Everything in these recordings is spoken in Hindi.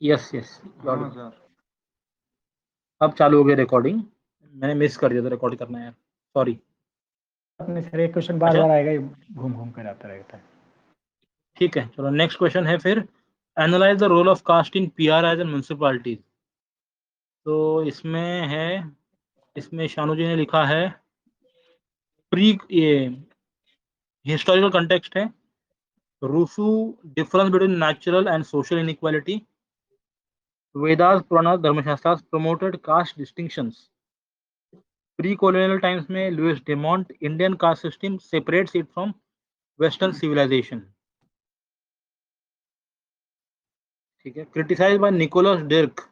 Yes yes. हाँ सर। अब चालू हो गई रिकॉर्डिंग। मैंने मिस कर दिया था रिकॉर्ड करना यार, सॉरी। अपने सर एक क्वेश्चन बार अच्छा बार आएगा, ये घूम घूम कर आता रहता है। ठीक है, चलो नेक्स्ट क्वेश्चन है फिर। Analyse the role of caste in PRIs and municipalities. तो इसमें है, इसमें शानू जी ने लिखा है प्री, ये हिस्टोरिकल कंटेक्स्ट है। Rousseau, difference between natural and social inequality. Vedas, Puranas, Dharmashastras promoted caste distinctions. Pre colonial times में Louis Dumont, Indian caste system separates it from western civilization. ठीक है, criticised by Nicholas Dirk,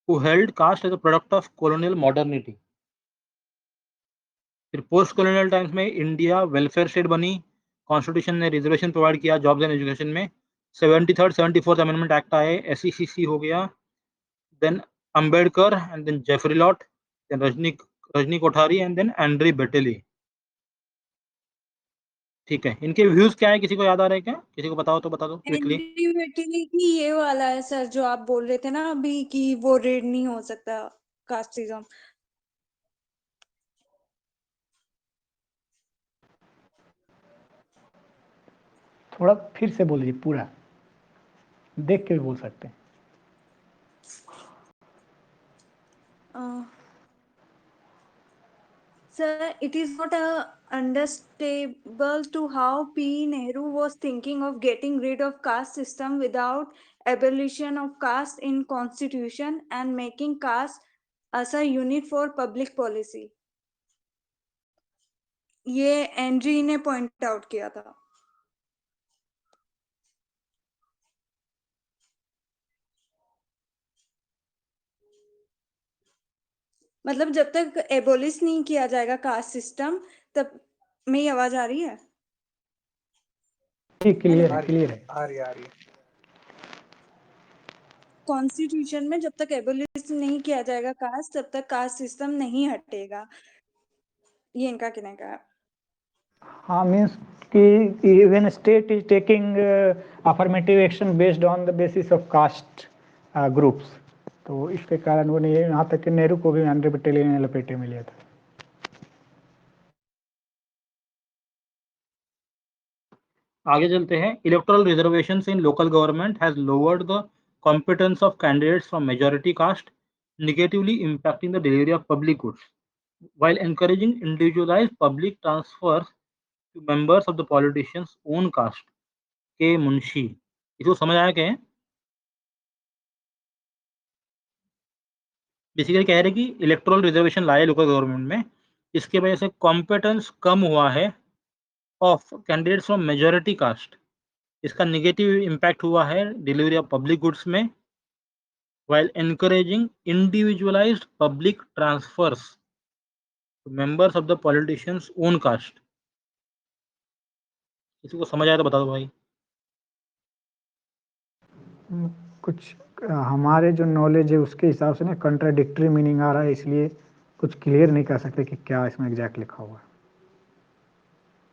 who held caste as a product of colonial modernity। फिर पोस्ट कॉलोनियल टाइम्स में इंडिया वेलफेयर स्टेट बनी, कॉन्स्टिट्यूशन ने रिजर्वेशन प्रोवाइड किया जॉब्स एंड एजुकेशन में। 73rd 74th अमेंडमेंट एक्ट आए, एसईसीसी हो गया। Then Ambedkar and then Jaffrelot, then Rajni Kothari and then Andre Beteille. ठीक है, इनके व्यूज क्या है, किसी को याद आ रहा है क्या? किसी को बताओ तो बता दो क्विकली। एनडी बेटिली की ये वाला है सर, जो आप बोल रहे थे ना अभी कि वो रेड नहीं हो सकता कास्टिज्म। थोड़ा फिर से बोलिए, पूरा देख के भी बोल सकते हैं। Sir, it is not understandable to how P. Nehru was thinking of getting rid of caste system without abolition of caste in constitution and making caste as a unit for public policy. ये एंड्री ने पॉइंट आउट किया था। मतलब जब तक एबोलिश नहीं किया जाएगा कास्ट सिस्टम, तब मेरी आवाज आ रही है? क्लियर है, क्लियर है। आ रही है। कॉन्स्टिट्यूशन में जब तक एबोलिश नहीं किया जाएगा कास्ट, तब तक कास्ट सिस्टम नहीं हटेगा, ये इनका कहने का है। हाँ, मीन्स कि when state is taking affirmative action based on the basis of caste groups, तो इसके कारण वो नहीं, यहाँ तक कि नेहरू को भी आंध्र पटेल ने लपेटे में लिया था। आगे चलते हैं। Electoral reservations in local government has lowered the competence of candidates from majority caste, negatively impacting the delivery of public goods, while encouraging individualized public transfers to members of the politicians' own caste। के मुंशी, इसको समझ आया क्या है? बेसिकली कह रहे कि इलेक्टोरल रिजर्वेशन लाए लोकल गवर्नमेंट में, इसके वजह से कॉम्पिटेंस कम हुआ है of candidates from majority caste. इसका नेगेटिव इम्पैक्ट हुआ है डिलीवरी ऑफ पब्लिक गुड्स में, while encouraging individualized public transfers to members of the politicians' own caste। किसी को समझ आया तो बता दो भाई। कुछ हमारे जो नॉलेज है उसके हिसाब से ना कंट्राडिक्टरी मीनिंग आ रहा है, इसलिए कुछ क्लियर नहीं कर सकते कि क्या इसमें एग्जैक्ट लिखा हुआ है।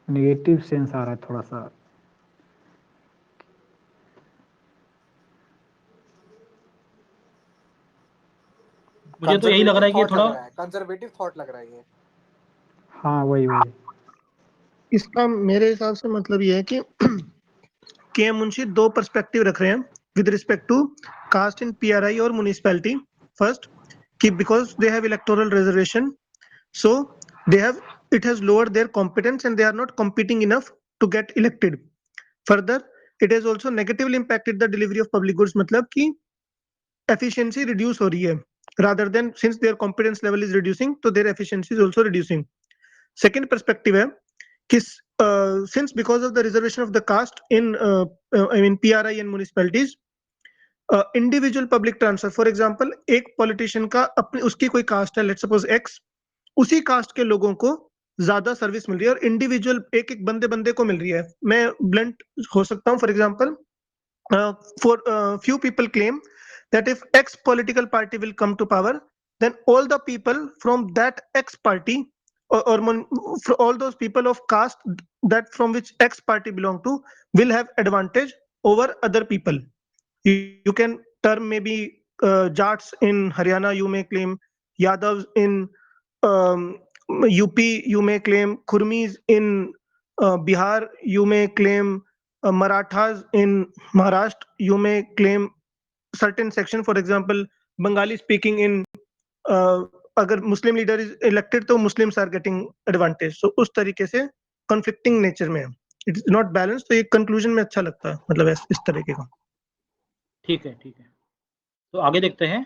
नेगेटिव सेंस आ रहा है थोड़ा सा। मुझे तो यही लग रहा है कि थोड़ा कंजर्वेटिव थॉट लग रहा है ये। हाँ वही वही। इसका मेरे हिसाब से मतलब ये है कि के मुंशी दो पर्सपेक्टिव रख रहे हैं with respect to caste in PRI और म्युनिसिपैलिटी। फर्स्ट कि because they have electoral reservation, so they have it has lowered their competence and they are not competing enough to get elected. Further, it has also negatively impacted the delivery of public goods, मतलब कि efficiency reduce हो रही है, rather than since their competence level is reducing, so their efficiency is also reducing. Second perspective है कि since because of the reservation of the caste in I mean PRI and municipalities, individual public transfer, for example एक पॉलिटिशियन का अपनी उसकी कोई कास्ट है, लेट्स सपोज एक्स, उसी कास्ट के लोगों को ज्यादा सर्विस मिल रही है और इंडिविजुअल एक एक बंदे बंदे को मिल रही है। मैं ब्लंट हो सकता हूं, for example for few people claim that if X political party will come to power, then all the people from that X party or all those people of caste that from which X party belong to will have advantage over other people. You can term may be Jats in Haryana, you may claim Yadavs in UP, you may claim Khurmis in Bihar, you may claim Marathas in Maharashtra, you may claim certain section, for example, Bengali speaking in अगर मुस्लिम लीडर इज इलेक्टेड तो मुस्लिम्स आर गेटिंग एडवांटेज. सो उस तरीके से कॉन्फ्लिक्टिंग नेचर में है, इट इज नॉट बैलेंस. तो ये कंक्लूजन में अच्छा लगता है, मतलब इस तरीके का. ठीक है, ठीक है. तो आगे देखते हैं.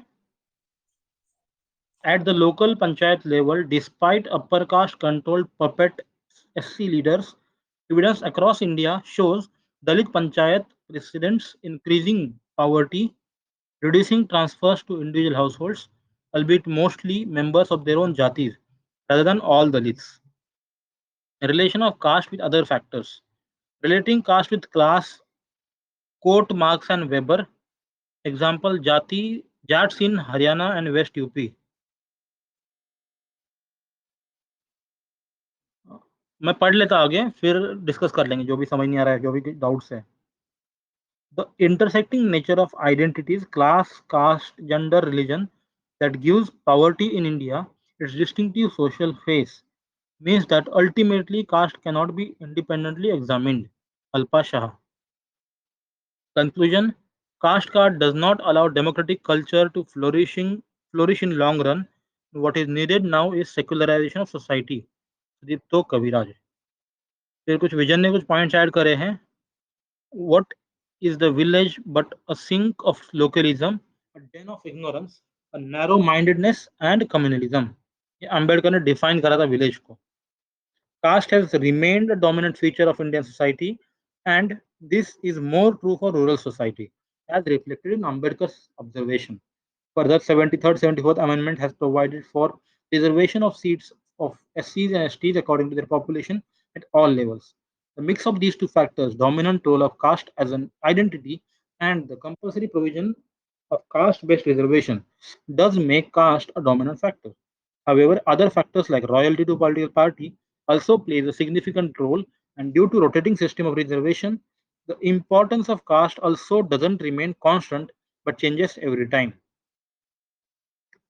At the local panchayat level, despite upper caste controlled puppet SC leaders, evidence across India shows Dalit panchayat presidents increasing poverty, reducing transfers to individual households, albeit mostly members of their own jatis, rather than all Dalits. Relation of caste with other factors. Relating caste with class, quote Marx and Weber. Example, Jats in Haryana and West UP. मैं पढ़ लेता आगे, फिर डिस्कस कर लेंगे जो भी समझ नहीं आ रहा है, जो भी डाउट्स है. The intersecting nature of identities, class, caste, gender, religion that gives poverty in India its distinctive social face means that ultimately caste cannot be independently examined. Alpa Shah. Conclusion. Caste card does not allow democratic culture to flourish in long run. What is needed now is secularization of society. तो कविराज. फिर कुछ विजन ने कुछ पॉइंट्स ऐड करे हैं. What is the village but a sink of localism, a den of ignorance, a narrow-mindedness and communalism. ये अम्बेडकर ने डिफाइन करा था विलेज को. Caste has remained a dominant feature of Indian society, and this is more true for rural society, as reflected in Ambedkar's observation. Further, 73rd, 74th Amendment has provided for reservation of seats of SCs and STs according to their population at all levels. The mix of these two factors, dominant role of caste as an identity and the compulsory provision of caste-based reservation, does make caste a dominant factor. However, other factors like loyalty to political party also plays a significant role, and due to rotating system of reservation, the importance of caste also doesn't remain constant but changes every time.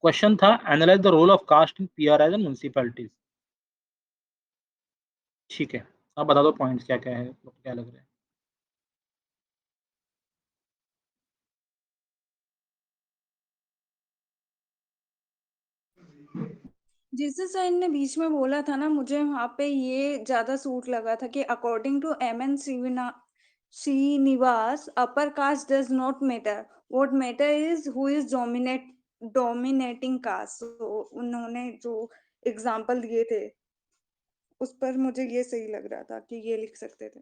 Question था analyse the role of caste in PRI and municipalities. ठीक है, आप बता दो पॉइंट्स क्या क्या है, क्या लग रहा है. जिस सर ने बीच में बोला था ना, मुझे वहाँ पे ये ज्यादा सूट लगा था कि according to MN Srinivas, upper caste does not matter. What matter is who is dominating caste. So उन्होंने जो एग्जाम्पल दिए थे उस पर मुझे ये सही लग रहा था कि ये लिख सकते थे.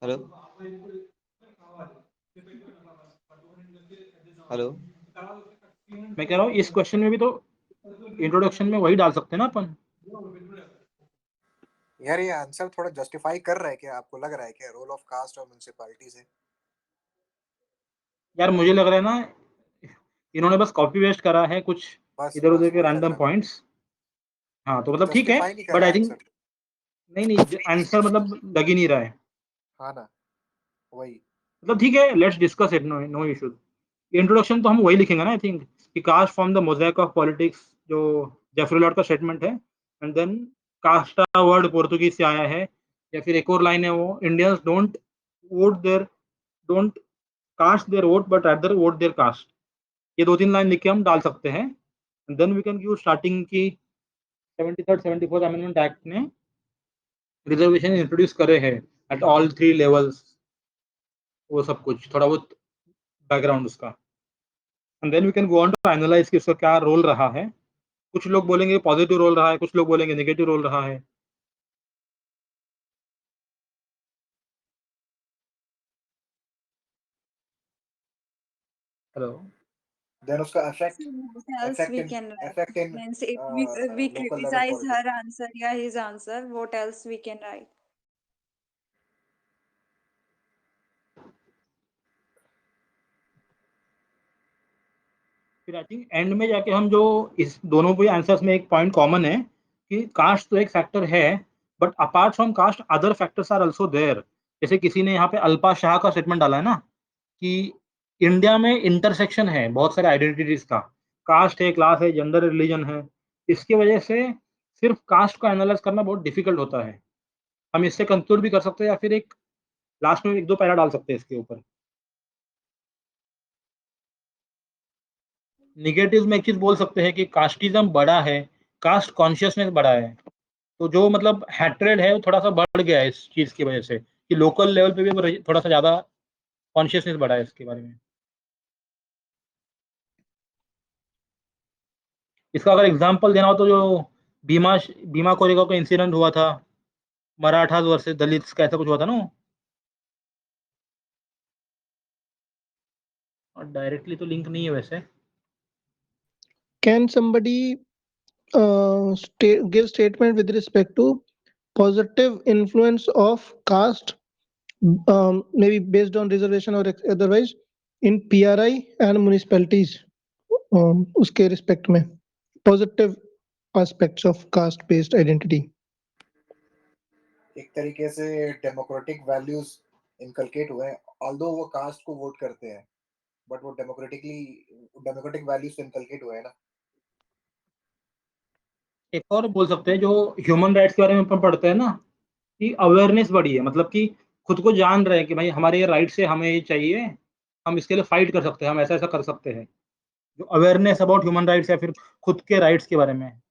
Hello hello. मैं कह रहा हूँ इस क्वेश्चन में भी तो इंट्रोडक्शन में वही डाल सकते हैं ना अपन. यार ये आंसर थोड़ा जस्टिफाई कर रहा है क्या? आपको लग रहा है क्या रोल ऑफ कास्ट और म्युनिसिपैलिटी से? यार मुझे लग रहा है ना इन्होंने बस कॉपी पेस्ट करा है कुछ बस इधर उधर बस के वही लग रैंडम रहा है. पॉइंट्स. हाँ तो मतलब ठीक है, जस्टिफाई नहीं कर बट रहा आई है थिंक आंसर. नहीं आंसर मतलब लग ही नहीं रहा है. हाँ ना, वही. मतलब ठीक है, let's discuss it, no issue. Introduction तो हम वही लिखेंगे ना आई थिंक, कि caste from the mosaic of politics, जो जेफरी लॉर्ड का स्टेटमेंट है. And then casta word Portuguese से आया है. या फिर एक और लाइन है वो, Indians don't cast their vote but rather vote their caste. ये 2-3 लाइन लिख के हम डाल सकते हैं. And then we can give starting की 73rd 74th अमेंडमेंट एक्ट ने रिजर्वेशन इंट्रोड्यूस करे हैं एट ऑल 3 लेवल्स. वो सब कुछ थोड़ा बहुत बैकग्राउंड उसका, and then we can go on to analyse कि उसका क्या रोल रहा है। कुछ लोग बोलेंगे पॉजिटिव रोल रहा है, कुछ लोग बोलेंगे नेगेटिव रोल रहा है। हेलो, देन उसका effect So what else we can write? Effect in Means if we local level criticize politics. her answer, yeah, his answer, what else we can write? फिर आई थिंक एंड में जाके हम जो इस दोनों भी आंसर्स में एक पॉइंट कॉमन है कि कास्ट तो एक फैक्टर है, but apart from caste other factors are also there. जैसे किसी ने यहाँ पे अल्पा शाह का स्टेटमेंट डाला है ना कि इंडिया में इंटरसेक्शन है बहुत सारे आइडेंटिटीज का, कास्ट है, क्लास है, जेंडर, रिलीजन है। इसकी वजह से सिर्फ कास्ट को एनालाइज करना बहुत डिफिकल्ट होता है। हम इससे कंक्लूड भी कर सकते हैं या फिर एक लास्ट में एक दो पैरा डाल सकते हैं इसके ऊपर। निगेटिव में एक चीज बोल सकते हैं कि कास्टिज्म बढ़ा है, कास्ट कॉन्शियसनेस बढ़ा है। तो जो मतलब हैट्रेड है वो थोड़ा सा बढ़ गया है इस चीज की वजह से कि लोकल लेवल पे भी थोड़ा सा ज्यादा कॉन्शियसनेस बढ़ा है इसके बारे में। इसका अगर एग्जांपल देना हो तो जो भीमा भीमा कोरेगांव का इंसिडेंट हुआ था, मराठास वर्सेस दलित्स का, ऐसा कुछ हुआ था ना। और डायरेक्टली तो लिंक नहीं है वैसे। Can somebody give statement with respect to positive influence of caste, maybe based on reservation or otherwise, in PRI and municipalities? उसके respect में positive aspects of caste-based identity. एक तरीके से डेमोक्रेटिक वैल्यूज इनकलकेट हुए हैं, ऑल्दो वो कास्ट को वोट करते हैं, बट वो डेमोक्रेटिक वैल्यूज से इनकलकेट हुए हैं ना। एक और बोल सकते हैं जो ह्यूमन राइट्स के बारे में अपन पढ़ते हैं ना कि अवेयरनेस बढ़ी है, मतलब कि खुद को जान रहे हैं कि भाई हमारे ये राइट्स है, हमें ये चाहिए, हम इसके लिए फाइट कर सकते हैं, हम ऐसा ऐसा कर सकते हैं। जो अवेयरनेस अबाउट ह्यूमन राइट्स या फिर खुद के राइट्स के बारे में।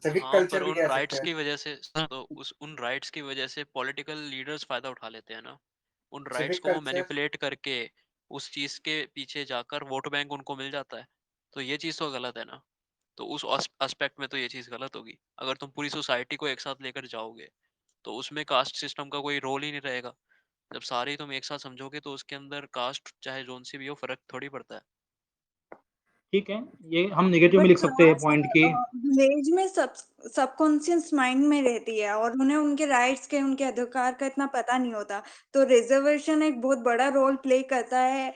सिविक हाँ, कल्चर पर भी उन कह सकते राइट्स हैं। की वजह से तो उन राइट्स की वजह से पॉलिटिकल लीडर्स फायदा उठा लेते हैं ना। उन राइट्स सिविक को वो कल्चर मैनिपुलेट करके उस चीज के पीछे जाकर वोट बैंक उनको मिल जाता है। तो ये चीज तो गलत है ना। तो उस एस्पेक्ट में तो ये चीज गलत होगी। अगर तुम पूरी सोसाइटी को एक साथ लेकर जाओगे तो उसमें कास्ट सिस्टम का कोई रोल ही नहीं रहेगा। जब सारे ही तुम एक साथ समझोगे तो उसके अंदर कास्ट चाहे जोन सी भी हो फर्क थोड़ी पड़ता है। ठीक है, ये हम नेगेटिव में बट लिख सकते हैं पॉइंट की। विलेज में सबकॉन्शियस माइंड में रहती है और उन्हें उनके राइट्स के, उनके अधिकार का इतना पता नहीं होता। तो रिजर्वेशन एक बहुत बड़ा रोल प्ले करता है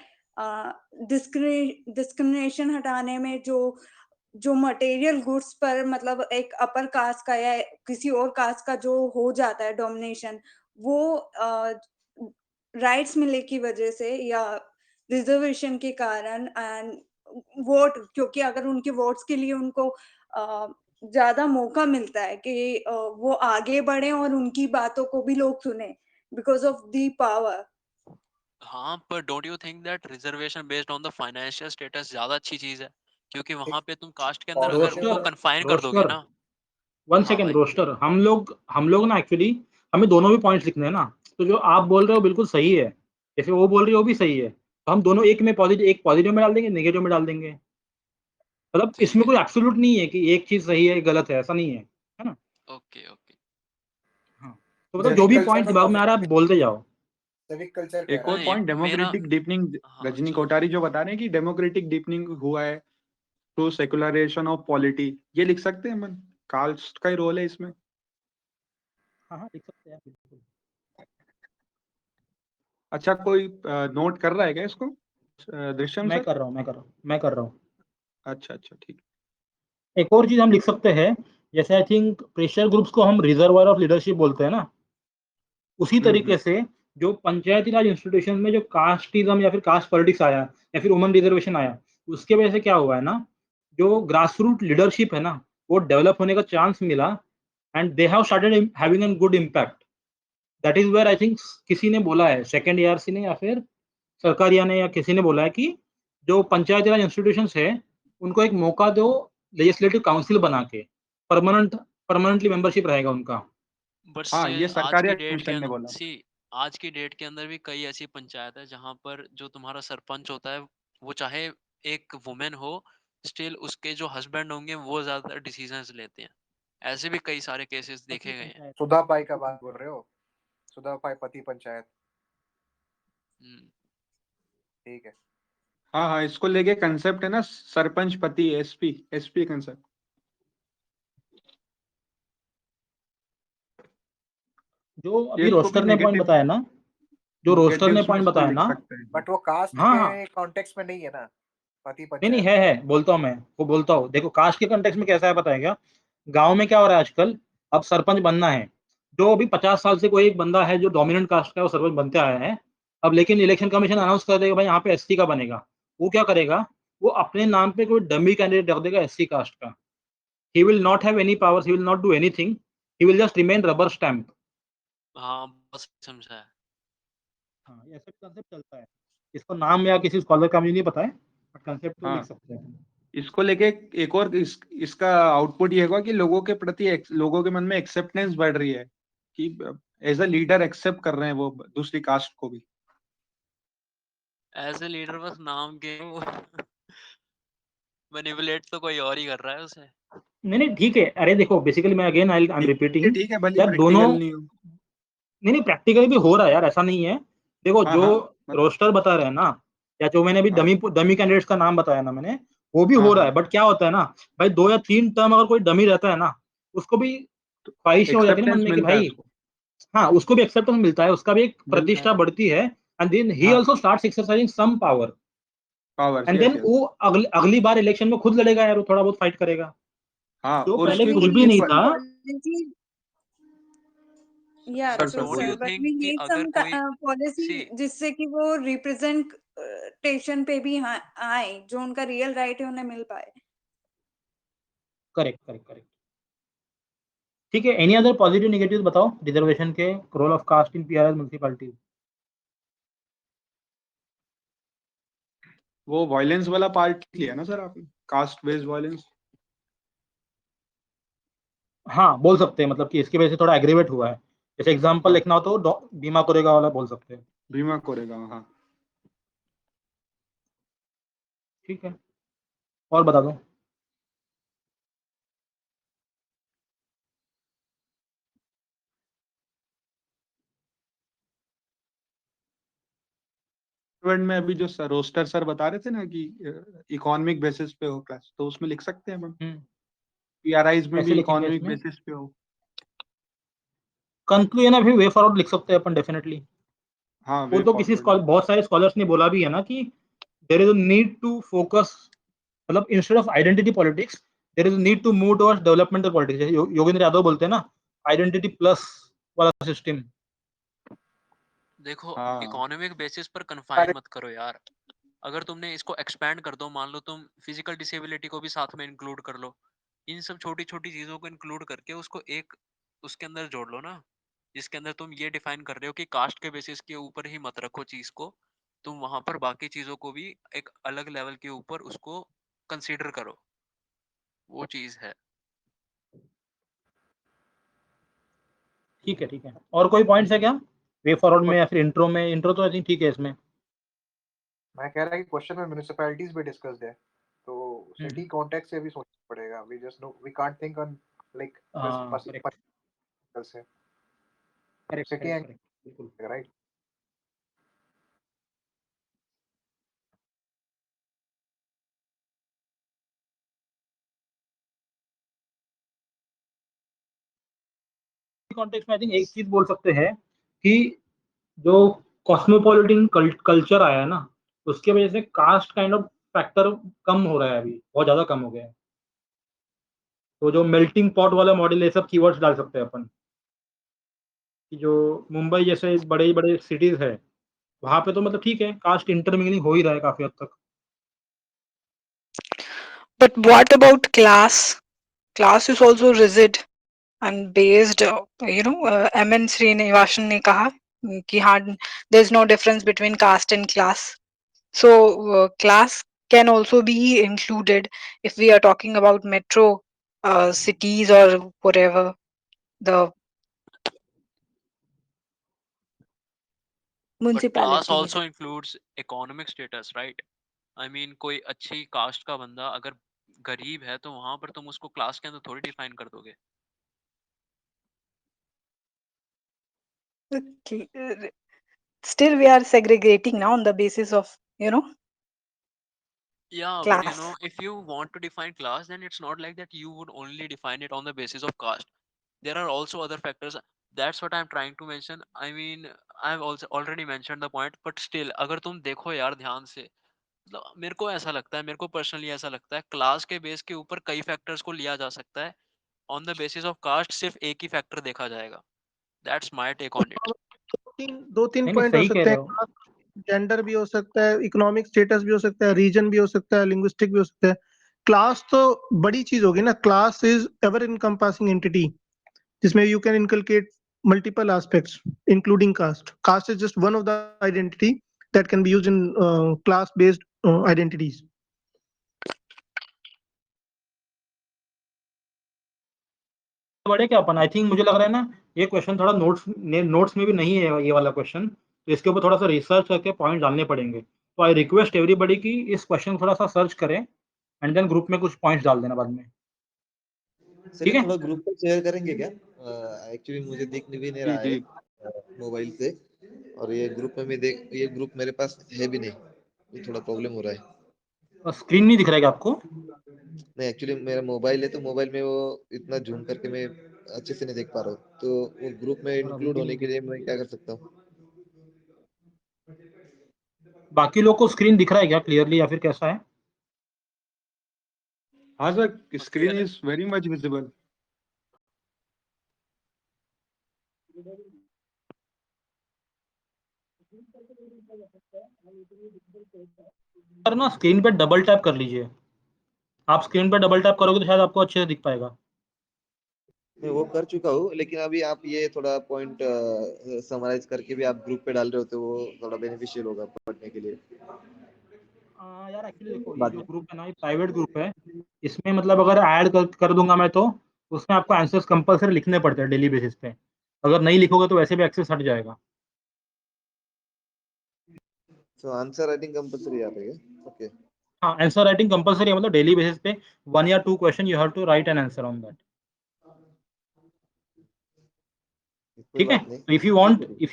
डिस्क्रिमिनेशन हटाने में। जो मटेरियल गुड्स पर मतलब एक अपर कास्ट का या किसी और कास्ट का जो हो जाता है डोमिनेशन, वो राइट्स मिलने की वजह से या रिजर्वेशन के कारण एंड वोट, क्योंकि अगर उनके वोट्स के लिए उनको ज्यादा मौका मिलता है कि वो आगे बढ़े और उनकी बातों को भी लोग सुने बिकॉज ऑफ दी पावर। हाँ, पर don't you think that reservation based on the financial status ज्यादा अच्छी चीज है? क्योंकि वहां पे तुम कास्ट के अंदर अगर पॉपुलेशन उनको रोस्टर, कन्फाइन कर दोगे रोस्टर, ना। वन हाँ सेकेंड भाई। रोस्टर, हम लोग ना एक्चुअली हमें दोनों भी पॉइंट्स लिखने हैं ना। तो जो आप बोल रहे हो बिल्कुल सही है, जैसे वो बोल रही है वो भी सही है, तो हम दोनों एक पॉजिटिव में डाल देंगे, नेगेटिव में डाल देंगे। मतलब ठीक इसमें है। कोई एब्सोल्यूट नहीं है कि एक चीज सही है एक गलत है, ऐसा नहीं है ना। Okay okay. हाँ, तो मतलब जो सिविक भी कल्चर पॉइंट का दिमाग में आ रहा है टॉपिक आप बोलते जाओ। सिविक कल्चर कह एक रहा और है। नहीं पॉइंट मेरा। डेमोक्रेटिक डीपनिंग, हाँ रजनी चलो। कोठारी जो बता रहे हैं कि डेमोक्रेटिक डीपनिंग हुआ है थ्रू सेकुलराइजेशन ऑफ पॉलिटी, ये लिख सकते हैं मन, कास्ट का ही रोल है इसमें। हाँ हाँ, लिख सकते हैं बिल्कुल। अच्छा, कोई नोट कर रहा है क्या इसको? दृश्यम मैं सर? कर रहा हूँ, मैं कर रहा हूँ। अच्छा अच्छा, ठीक। एक और चीज हम लिख सकते हैं, जैसे आई थिंक प्रेशर ग्रुप्स को हम रिजर्वायर ऑफ लीडरशिप बोलते हैं ना, उसी तरीके से जो पंचायती राज इंस्टीट्यूशन में जो कास्टिज्म या फिर कास्ट पॉलिटिक्स आया या फिर वुमन रिजर्वेशन आया, उसके वजह से क्या हुआ है ना, जो ग्रास रूट लीडरशिप है ना, वो डेवलप होने का चांस मिला, and they have started having an good impact. That is where I think किसी ने बोला है, सेकेंड ईआरसी ने या फिर सरकारिया ने या किसी ने बोला है कि जो पंचायती राज इंस्टीट्यूशंस है उनको एक मौका दो लेजिस्लेटिव काउंसिल बना के, परमानेंटली मेंबरशिप रहेगा उनका। बट हाँ, ये स्टिल आज सरकारी की डेट के कमीशन ने बोला। सी आज की डेट के अंदर भी कई ऐसी पंचायत है जहाँ पर जो तुम्हारा सरपंच होता है वो चाहे एक वुमेन हो, स्टिल उसके जो हस्बैंड होंगे वो ज्यादा डिसीजंस लेते हैं। ऐसे भी कई सारे केसेस देखे गए हैं। सुधा पाई का बात बोल रहे हो? सुधा पाई पति पंचायत, हम्म, ठीक है। हाँ हाँ, इसको लेके कंसेप्ट है ना, सरपंच पति, एसपी, एसपी कंसेप्ट। जो ये अभी इसको भी रोस्टर ने पॉइंट बताया ना, जो रोस्टर ने नेगेटिव्स में पॉइंट इसको बताया लिख ना, सकते हैं। बट वो कास्ट हाँ हाँ, के कॉन्टेक्स्ट में नहीं है ना, पति नहीं पंचायत। है, बोलता हूँ मैं, वो बोलता हूँ। देखो कास्ट के कंटेक्स में कैसा है पता है क्या, गांव में क्या हो रहा है आजकल, अब सरपंच बनना है, जो अभी 50 साल से कोई एक बंदा है जो डोमिनेंट कास्ट का है, वो सरपंच बनते आया है। अब लेकिन इलेक्शन कमीशन अनाउंस कर देगा भाई यहाँ पे एससी का बनेगा, वो क्या करेगा, वो अपने नाम पे कोई डमी कैंडिडेट रख देगा एससी कास्ट का। He will not have any powers, he will not do anything, he will just remain rubber stamp. हाँ बस समझा है। हाँ, ये ऐसा कंसेप्ट चलता है। इसको नाम या किसी स्कॉलर का मुझे नहीं पता है, बट कंसेप्ट तो लिख हाँ, सकते हैं। इसको लेके एक और इसका आउटपुट ये होगा कि लोगों के प्रति लोगों के मन में एक्सेप्टेंस बढ़ रही है, कि एज अ लीडर एक्सेप्ट कर रहे हैं वो दूसरी कास्ट को भी। एज ए लीडर बस नाम के वो मैनिपुलेट तो कोई और ही कर रहा है उसे। नहीं नहीं ठीक है, अरे देखो बेसिकली मैं अगेन आई एम रिपीटिंग, ठीक है, भले यार दोनों, प्रैक्टिकल नहीं हो। नहीं नहीं प्रैक्टिकली भी हो रहा है यार, ऐसा नहीं है। देखो हाँ जो हाँ रोस्टर बता रहे हैं ना, या जो मैंने अभी हाँ डमी डमी कैंडिडेट्स का नाम बताया ना मैंने, वो भी हाँ हो रहा है। हाँ, बट क्या होता है ना भाई, 2 या 3 टर्म अगर कोई डमी रहता है ना, उसको भी ख्वाहिशें हो जाती है ना मन एक्सेप्टेंस में कि मिलता है भाई, उसको, हाँ उसको भी एक्सेप्टेंस मिलता है, उसका भी एक मिलता प्रतिष्ठा है। बढ़ती है, एंड देन ही हाँ, also start exercising some power, powers, and yes then yes. वो अगली बार इलेक्शन में खुद लड़ेगा यार, वो थोड़ा बहुत फाइट करेगा। हाँ, जो और पहले उसकी we कुछ खुद भी की need नहीं some था। policy. Yeah, sir but sir so don't बोलिए। You sir, but think we कि need अगर some कोई सी policy जिससे कि वो representation पे भी आए, जो उनका रियल राइट है उन्हें मिल पाए। करेक्ट करेक्ट करेक्ट, ठीक है। एनी अदर पॉजिटिव नेगेटिव बताओ रिजर्वेशन के, role of caste in PRS municipality. वो वायलेंस वाला पार्ट लिया ना सर आपने, कास्ट बेस्ड वायलेंस। हाँ बोल सकते हैं, मतलब कि इसकी वजह से थोड़ा एग्रीवेट हुआ है, जैसे एग्जांपल हाँ, लिखना हो तो बीमा कोरेगा वाला बोल सकते हैं। भीमा कोरेगा, हाँ। ठीक है, और बता दो। इवेंट में अभी जो सर रोस्टर सर बता रहे थे ना कि इकोनॉमिक बेसिस पे हो क्लास, तो उसमें लिख सकते हैं हम, पीआरआईज में कैसे भी लिखेंगे इकोनॉमिक इसमें, बेसिस पे हो। कंक्लूजन अभी वे फॉरवर्ड लिख सकते हैं अपन डेफिनेटली। हाँ, वो वे तो किसी फॉरवर्ड। बहुत सारे स्कॉलर्स ने बोला भी है ना कि there is a need to focus, मतलब instead of identity politics there is need to move towards developmental politics, जैसे योगेंद्र यादव बोलते हैं ना, आइडेंटिटी प्लस वाला सिस्टम। देखो हाँ, इकोनॉमिक बेसिस पर कन्फाइन मत करो यार। अगर तुमने इसको एक्सपेंड कर दो, मान लो तुम फिजिकल डिसेबिलिटी को भी साथ में इंक्लूड कर लो, इन सब छोटी छोटी चीजों को इंक्लूड करके उसको एक उसके अंदर जोड़ लो ना, जिसके अंदर तुम ये डिफाइन कर रहे हो कि कास्ट के बेसिस के ऊपर ही मत रखो चीज को, तुम वहां पर बाकी चीजों को भी एक अलग लेवल के ऊपर उसको कंसीडर करो। वो चीज है। ठीक है ठीक है, और कोई पॉइंट्स है क्या वे फॉरवर्ड में और या फिर इंट्रो में? इंट्रो तो आई थिंक ठीक है इसमें। मैं कह रहा कि क्वेश्चन में म्युनिसिपैलिटीज भी डिस्कस्ड है, तो सिटी कॉन्टेक्स्ट से भी सोचना पड़ेगा। We just no we can't think on like हाँ जस्ट करेक्ट से correct city correct and, correct, बिल्कुल। राइट। कॉन्टेक्स्ट में आई थिंक एक चीज बोल सकते हैं कि जो कॉस्मोपॉलिटन कल्चर आया है ना, उसके वजह से कास्ट काइंड ऑफ फैक्टर कम हो रहा है, अभी बहुत ज्यादा कम हो गया है। तो जो मेल्टिंग पॉट वाला मॉडल, ये सब कीवर्ड्स डाल सकते हैं अपन, कि जो मुंबई जैसे बड़े बड़े सिटीज है, वहां पे तो मतलब ठीक है, कास्ट इंटरमिंगलिंग हो ही रहा है काफी हद तक। But what about class? Class is also rigid and based, MN Srinivasan ने कहा कि हाँ, there's no difference between caste and class. So class can also be included if we are talking about metro cities or whatever the But class municipality. also includes economic status, right? I mean, कोई अच्छी कास्ट का बंदा अगर गरीब है तो वहां पर तुम उसको क्लास के अंदर थोड़ी डिफाइन कर दोगे. Okay. Still, we are segregating now on the basis of, you know, Yeah, but you class. know, if you want to define class, then it's not like that you would only define it on the basis of caste. There are also other factors. That's what I'm trying to mention. I mean, I've also already mentioned the point, but still, अगर तुम देखो यार ध्यान से, मतलब मेरे को ऐसा लगता है, मेरे को पर्सनली ऐसा लगता है, क्लास के बेस के ऊपर कई फैक्टर्स को लिया जा सकता है. On the basis of caste सिर्फ एक ही फैक्टर देखा जाएगा. That's my take on it. दो तीन नहीं पॉइंट हो सही कह सकते रहे हैं. हो. जेंडर भी हो सकता है, इकोनॉमिक स्टेटस भी हो सकता है, रीजन भी हो सकता है, लिंग्विस्टिक भी हो सकता है. क्लास तो बड़ी चीज होगी ना. Class is ever encompassing entity जिसमें you can inculcate multiple aspects including caste. Caste is just one of the identity that can be used in class based identities. बड़े क्या अपन, आई थिंक मुझे लग रहा है ना ये क्वेश्चन थोड़ा नोट्स में भी नहीं है ये वाला क्वेश्चन, तो इसके ऊपर थोड़ा सा रिसर्च करके पॉइंट डालने पड़ेंगे. तो आई रिक्वेस्ट एवरीबडी कि इस क्वेश्चन को थोड़ा सा सर्च करें एंड देन ग्रुप में कुछ पॉइंट्स डाल देना बाद में. सर ठीक ये है. थोड़ा ग्रुप पर शेयर करेंगे क्या? एक्चुअली मुझे दिख भी नहीं जी रहा है जी. मोबाइल से, और ये ग्रुप में देख, ये ग्रुप मेरे पास है भी नहीं, ये थोड़ा प्रॉब्लम हो रहा है. स्क्रीन नहीं दिख रहा है क्या आपको? नहीं, एक्चुअली मेरा मोबाइल है तो मोबाइल में वो इतना जूम करके मैं अच्छे से नहीं देख पा रहा हूँ, तो वो ग्रुप में और अभी इंक्लूड भी होने नहीं के दिख लिए रहा. मैं क्या कर सकता हूँ? बाकी लोग को स्क्रीन दिख रहा है क्या क्लियरली या फिर कैसा है? हाँ sir, screen is very much visible. Sir ना स्क्रीन पे डबल टैप कर लीजिए. आप स्क्रीन पे डबल टैप करोगे तो शायद आपको अच्छे से दिख पाएगा. मैं वो कर चुका हूँ, लेकिन अभी आप ये थोड़ा पॉइंट समराइज करके भी आप ग्रुप पे डाल रहे हो तो वो थोड़ा बेनिफिशियल होगा पढ़ने के लिए. यार एक्चुअली देखो ये बाद जो में ग्रुप है ना ये प्राइवेट ग्रुप है. इसमें मतलब अगर ऐड कर दूंगा मैं तो उसमें आपको आंसर्स कंपलसरी लिखने पड़ते हैं डेली बेसिस पे. अगर नहीं लिखोगे तो वैसे भी एक्सेस हट जाएगा. सो आंसर राइटिंग कंपलसरी यहाँ पे है. ओके, हाँ आंसर राइटिंग कंपलसरी है, मतलब डेली बेसिस पे 1 या 2 question you have to write an answer on that. कोई ठीक है. बात नहीं. तो if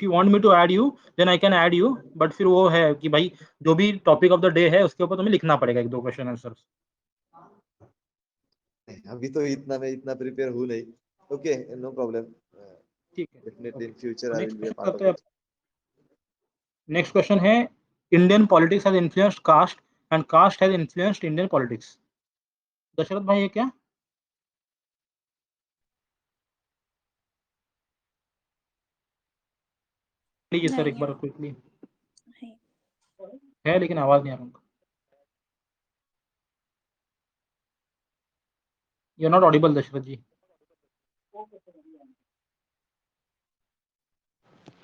you want me to add you then I can add you, but फिर वो है कि भाई जो भी टॉपिक ऑफ द डे है उसके ऊपर तुम्हें लिखना पड़ेगा 1-2 क्वेश्चन आंसर्स. अभी तो इतना मैं इतना प्रिपेयर हूँ नहीं. Okay, no problem. ठीक है. Definitely in okay future I will next be a question part करते ऑफ हैं. इट. नेक्स्ट क्वेश्चन है Indian politics has influenced caste and caste has influenced Indian politics. Dasharath भाई ये क्या? लीजिए सर नहीं एक बार क्विकली. नहीं. है लेकिन आवाज नहीं आ रहा उनका. You are not audible Dasharath ji.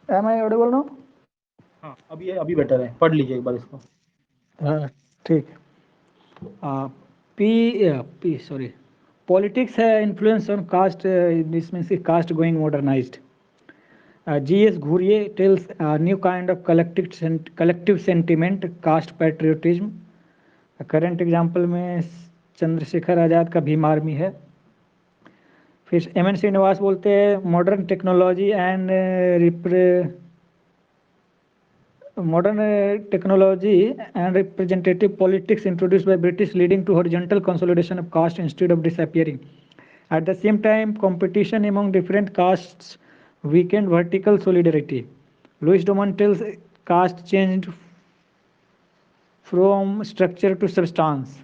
Am I audible now? हाँ अभी बेटर है. पढ़ लीजिए एक बार इसको. ठीक. P sorry. Politics has influence on caste. This means the caste going modernized. G.S. Ghurye tells a new kind of collective sentiment, caste patriotism. Current example में चंद्रशेखर आज़ाद का भीम आर्मी है. फिर एम.एन. श्रीनिवास बोलते हैं modern technology and representative politics introduced by British leading to horizontal consolidation of caste instead of disappearing. At the same time, competition among different castes weakened vertical solidarity. Louis Dumont tells caste changed from structure to substance.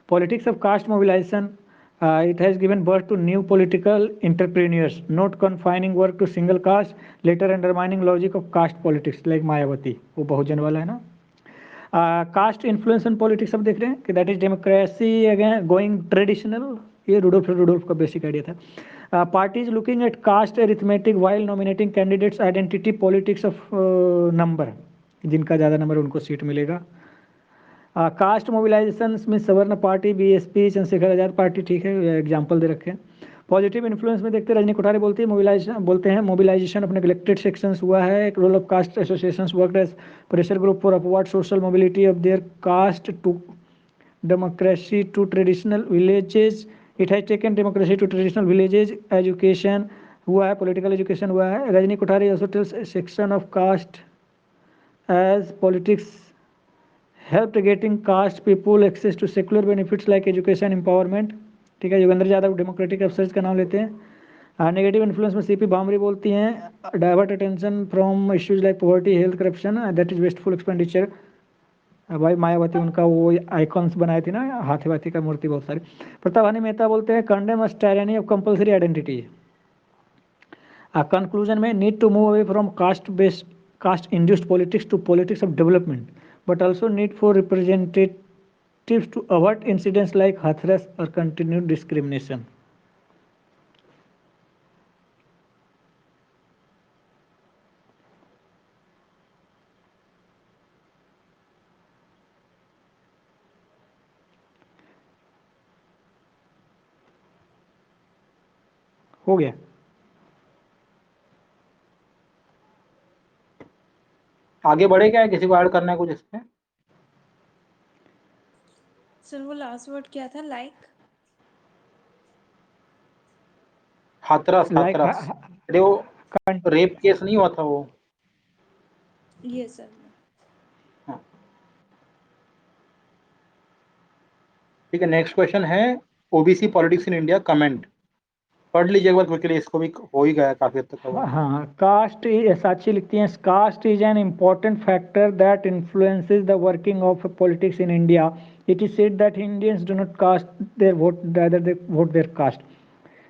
Politics of caste mobilization, it has given birth to new political entrepreneurs, not confining work to single caste, later undermining logic of caste politics like Mayawati, वो बहुजन वाला है ना. कास्ट इन्फ्लुएंस ऑन पॉलिटिक्स अब देख रहे हैं कि that is democracy again going traditional. ये रूडोल्फ का बेसिक आइडिया था. Parties looking at caste arithmetic while nominating candidates identity politics of number, जिनका ज़्यादा नंबर उनको सीट मिलेगा. कास्ट मोबिलाइजेशन में सवर्ण party, BSP, Chandrashekhar Azad party, ठीक है एग्जाम्पल दे रखे हैं. पॉजिटिव इन्फ्लुएंस में देखते रजनी कोठारी बोलते हैं मोबिलाइजेशन ऑफ नेग्लेक्टेड सेक्शंस हुआ है, एक role of caste associations worked as pressure group for upward social mobility of their caste to democracy to traditional villages. It has taken democracy to traditional villages. Education हुआ है, political education हुआ है. Rajni Kothari also tells a section of caste as politics helped getting caste people access to secular benefits like education empowerment. ठीक है, योगेंद्र यादव डेमोक्रेटिक अफसर्स का नाम लेते हैं. नेगेटिव इन्फ्लुएंस में सीपी भामरी बोलती हैं divert attention from issues like poverty, health, corruption, that is wasteful expenditure. भाई मायावती उनका वो आइकॉन्स बनाए थी ना, हाथी वाथी का मूर्ति बहुत सारी. प्रताभानी मेहता बोलते हैं condemn tyranny of compulsory identity. Conclusion में need to move away from caste induced politics to politics of development, but also need for representatives to avoid incidents like Hathras और कंटिन्यूड डिस्क्रिमिनेशन. हो गया. आगे बढ़े क्या है, किसी को ऐड करना है कुछ इसमें? सर वो लास्ट वर्ड क्या था? लाइक हाथरस. Like, अरे वो रेप केस नहीं हुआ था वो? ये सर. हाँ. ठीक है, नेक्स्ट क्वेश्चन है OBC politics in India comment. पढ़ लीजिए एक बार क्विकली, इसको भी हो ही गया काफी हद तक. हाँ, कास्ट, साक्षी लिखती हैं caste is an important factor that influences the working of politics in India. It is said that Indians do not cast their vote, rather they vote their caste.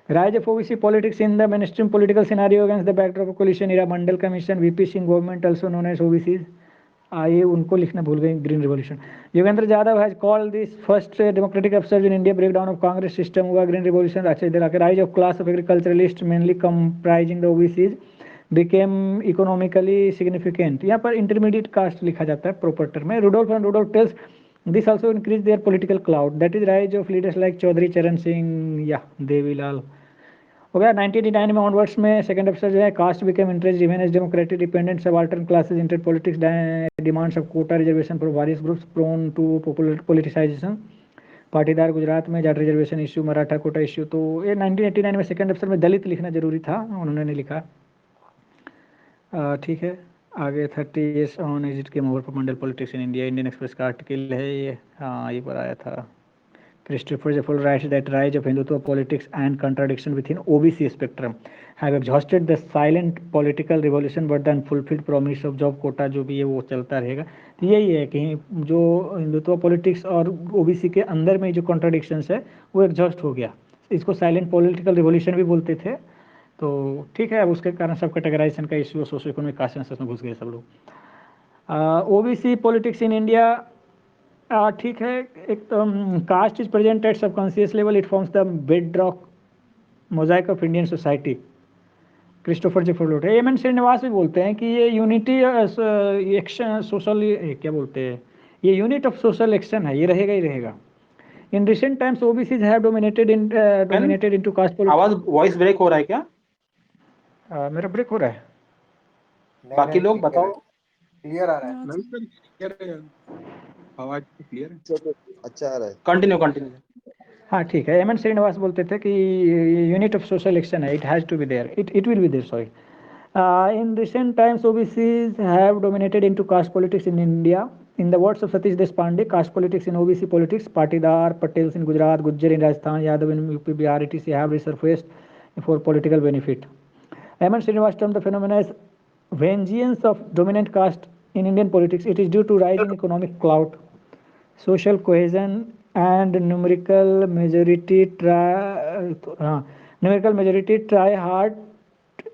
Rise of OBC politics in the mainstream political scenario against the backdrop of coalition era, Mandal Commission, VP Singh government, also known as OBCs. ये उनको लिखना भूल गए. Green revolution. Yogendra Yadav has called this first democratic upsurge in India, breakdown of Congress system हुआ. Green revolution. अच्छा इधर आके rise of class of agriculturalist mainly comprising the OBCs became economically significant. यहाँ पर इंटरमीडिएट कास्ट लिखा जाता है प्रोपर्टर में. Rudolph and Rudolph tells this also increase their political clout, that is rise of leaders like Chaudhary Charan Singh या देवीलाल. हो गया. 1989 में ऑनवर्ड्स में सेकंड अफसर जो है caste became interest given as democratic dependent subaltern classes inter politics demands of quota reservation for various groups prone to politicisation. Patidar Gujarat में Jat reservation issue, Maratha quota issue. तो ये 1989 में सेकंड अफसर में दलित लिखना जरूरी था, उन्होंने नहीं लिखा. ठीक है, आगे 30 years on is it came over for Mandal politics in India. Indian express का आर्टिकल है ये. हाँ, ये पर आया था. Christopher Jeffel writes that rise of Hindutva politics and contradiction within OBC spectrum have exhausted the silent political revolution but the unfulfilled promise of job quota. जो भी है वो चलता रहेगा. तो यही है कि जो हिंदुत्व पॉलिटिक्स और ओबीसी के अंदर में जो कॉन्ट्राडिक्शंस है वो एग्जॉस्ट हो गया. इसको साइलेंट पॉलिटिकल रिवॉल्यूशन भी बोलते थे. तो ठीक है, अब उसके कारण सब कैटेगराइजेशन का इश्यू, सोशो इकोनॉमिक कास्ट में घुस गए सब लोग. OBC politics in India. ठीक है, एक caste is present at subconscious level, it forms the bedrock mosaic of Indian society. Christopher Jaffrelot है. एम एन श्रीनिवास भी बोलते हैं कि ये यूनिटी एक्शन सोशल, क्या बोलते हैं, ये यूनिट ऑफ सोशल एक्शन है, ये रहेगा ही रहेगा. इन recent times OBCs have dominated into caste politics. आवाज वॉइस ब्रेक हो रहा है क्या? मेरा ब्रेक हो रहा है. बाकी लोग बताओ. क्लियर आ रहा है. नहीं सर, क्लियर है, आवाज क्लियर है. अच्छा आ रहा है. कंटिन्यू. हाँ ठीक है. एम एन श्रीनिवास बोलते थे कि यूनिट ऑफ सोशल एक्शन है, it has to be there, it will be there. Sorry. In recent times OBCs have dominated into caste politics in India. In the words of Satish Deshpande, caste politics in OBC politics, Patidar, Patels in Gujarat, Gujjar in Rajasthan, Yadav in UP, Bihar, etc. have resurfaced for political benefit. M. Srinivas termed the phenomenon as vengeance of dominant caste in Indian politics. It is due to rise in economic clout, social cohesion, and numerical majority try hard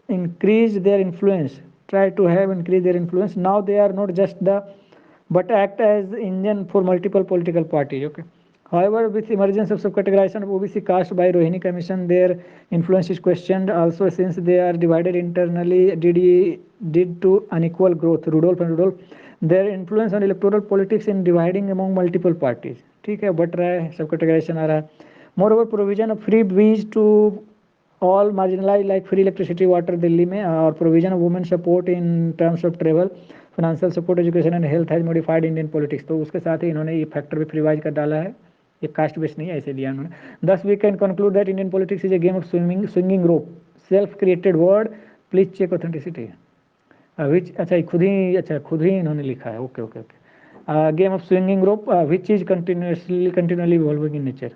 increase their influence. Try to have increased their influence. Now they are not just but act as engine for multiple political parties. Okay. However, with emergence of subcategorization of OBC caste by Rohini Commission, their influence is questioned. Also, since they are divided internally, did to unequal growth. Rudolph and Rudolph, their influence on electoral politics in dividing among multiple parties. ठीक है, बट रहा है, सबकैटेगराइजेशन आ रहा है. Moreover, provision of free breeze to all marginalise like free electricity water Delhi में, और provision of women support in terms of travel, financial support, education and health has modified Indian politics. तो उसके साथ ही इन्होंने ये फैक्टर भी रिवाइज कर डाला है, ये कास्ट बेस नहीं है, ऐसे दिया उन्होंने। Thus we can conclude that Indian politics is a game of swinging rope, self created word, please check authenticity. Which, अच्छा खुद ही इन्होंने लिखा है, okay okay okay. Game of swinging rope which is continuously evolving in nature.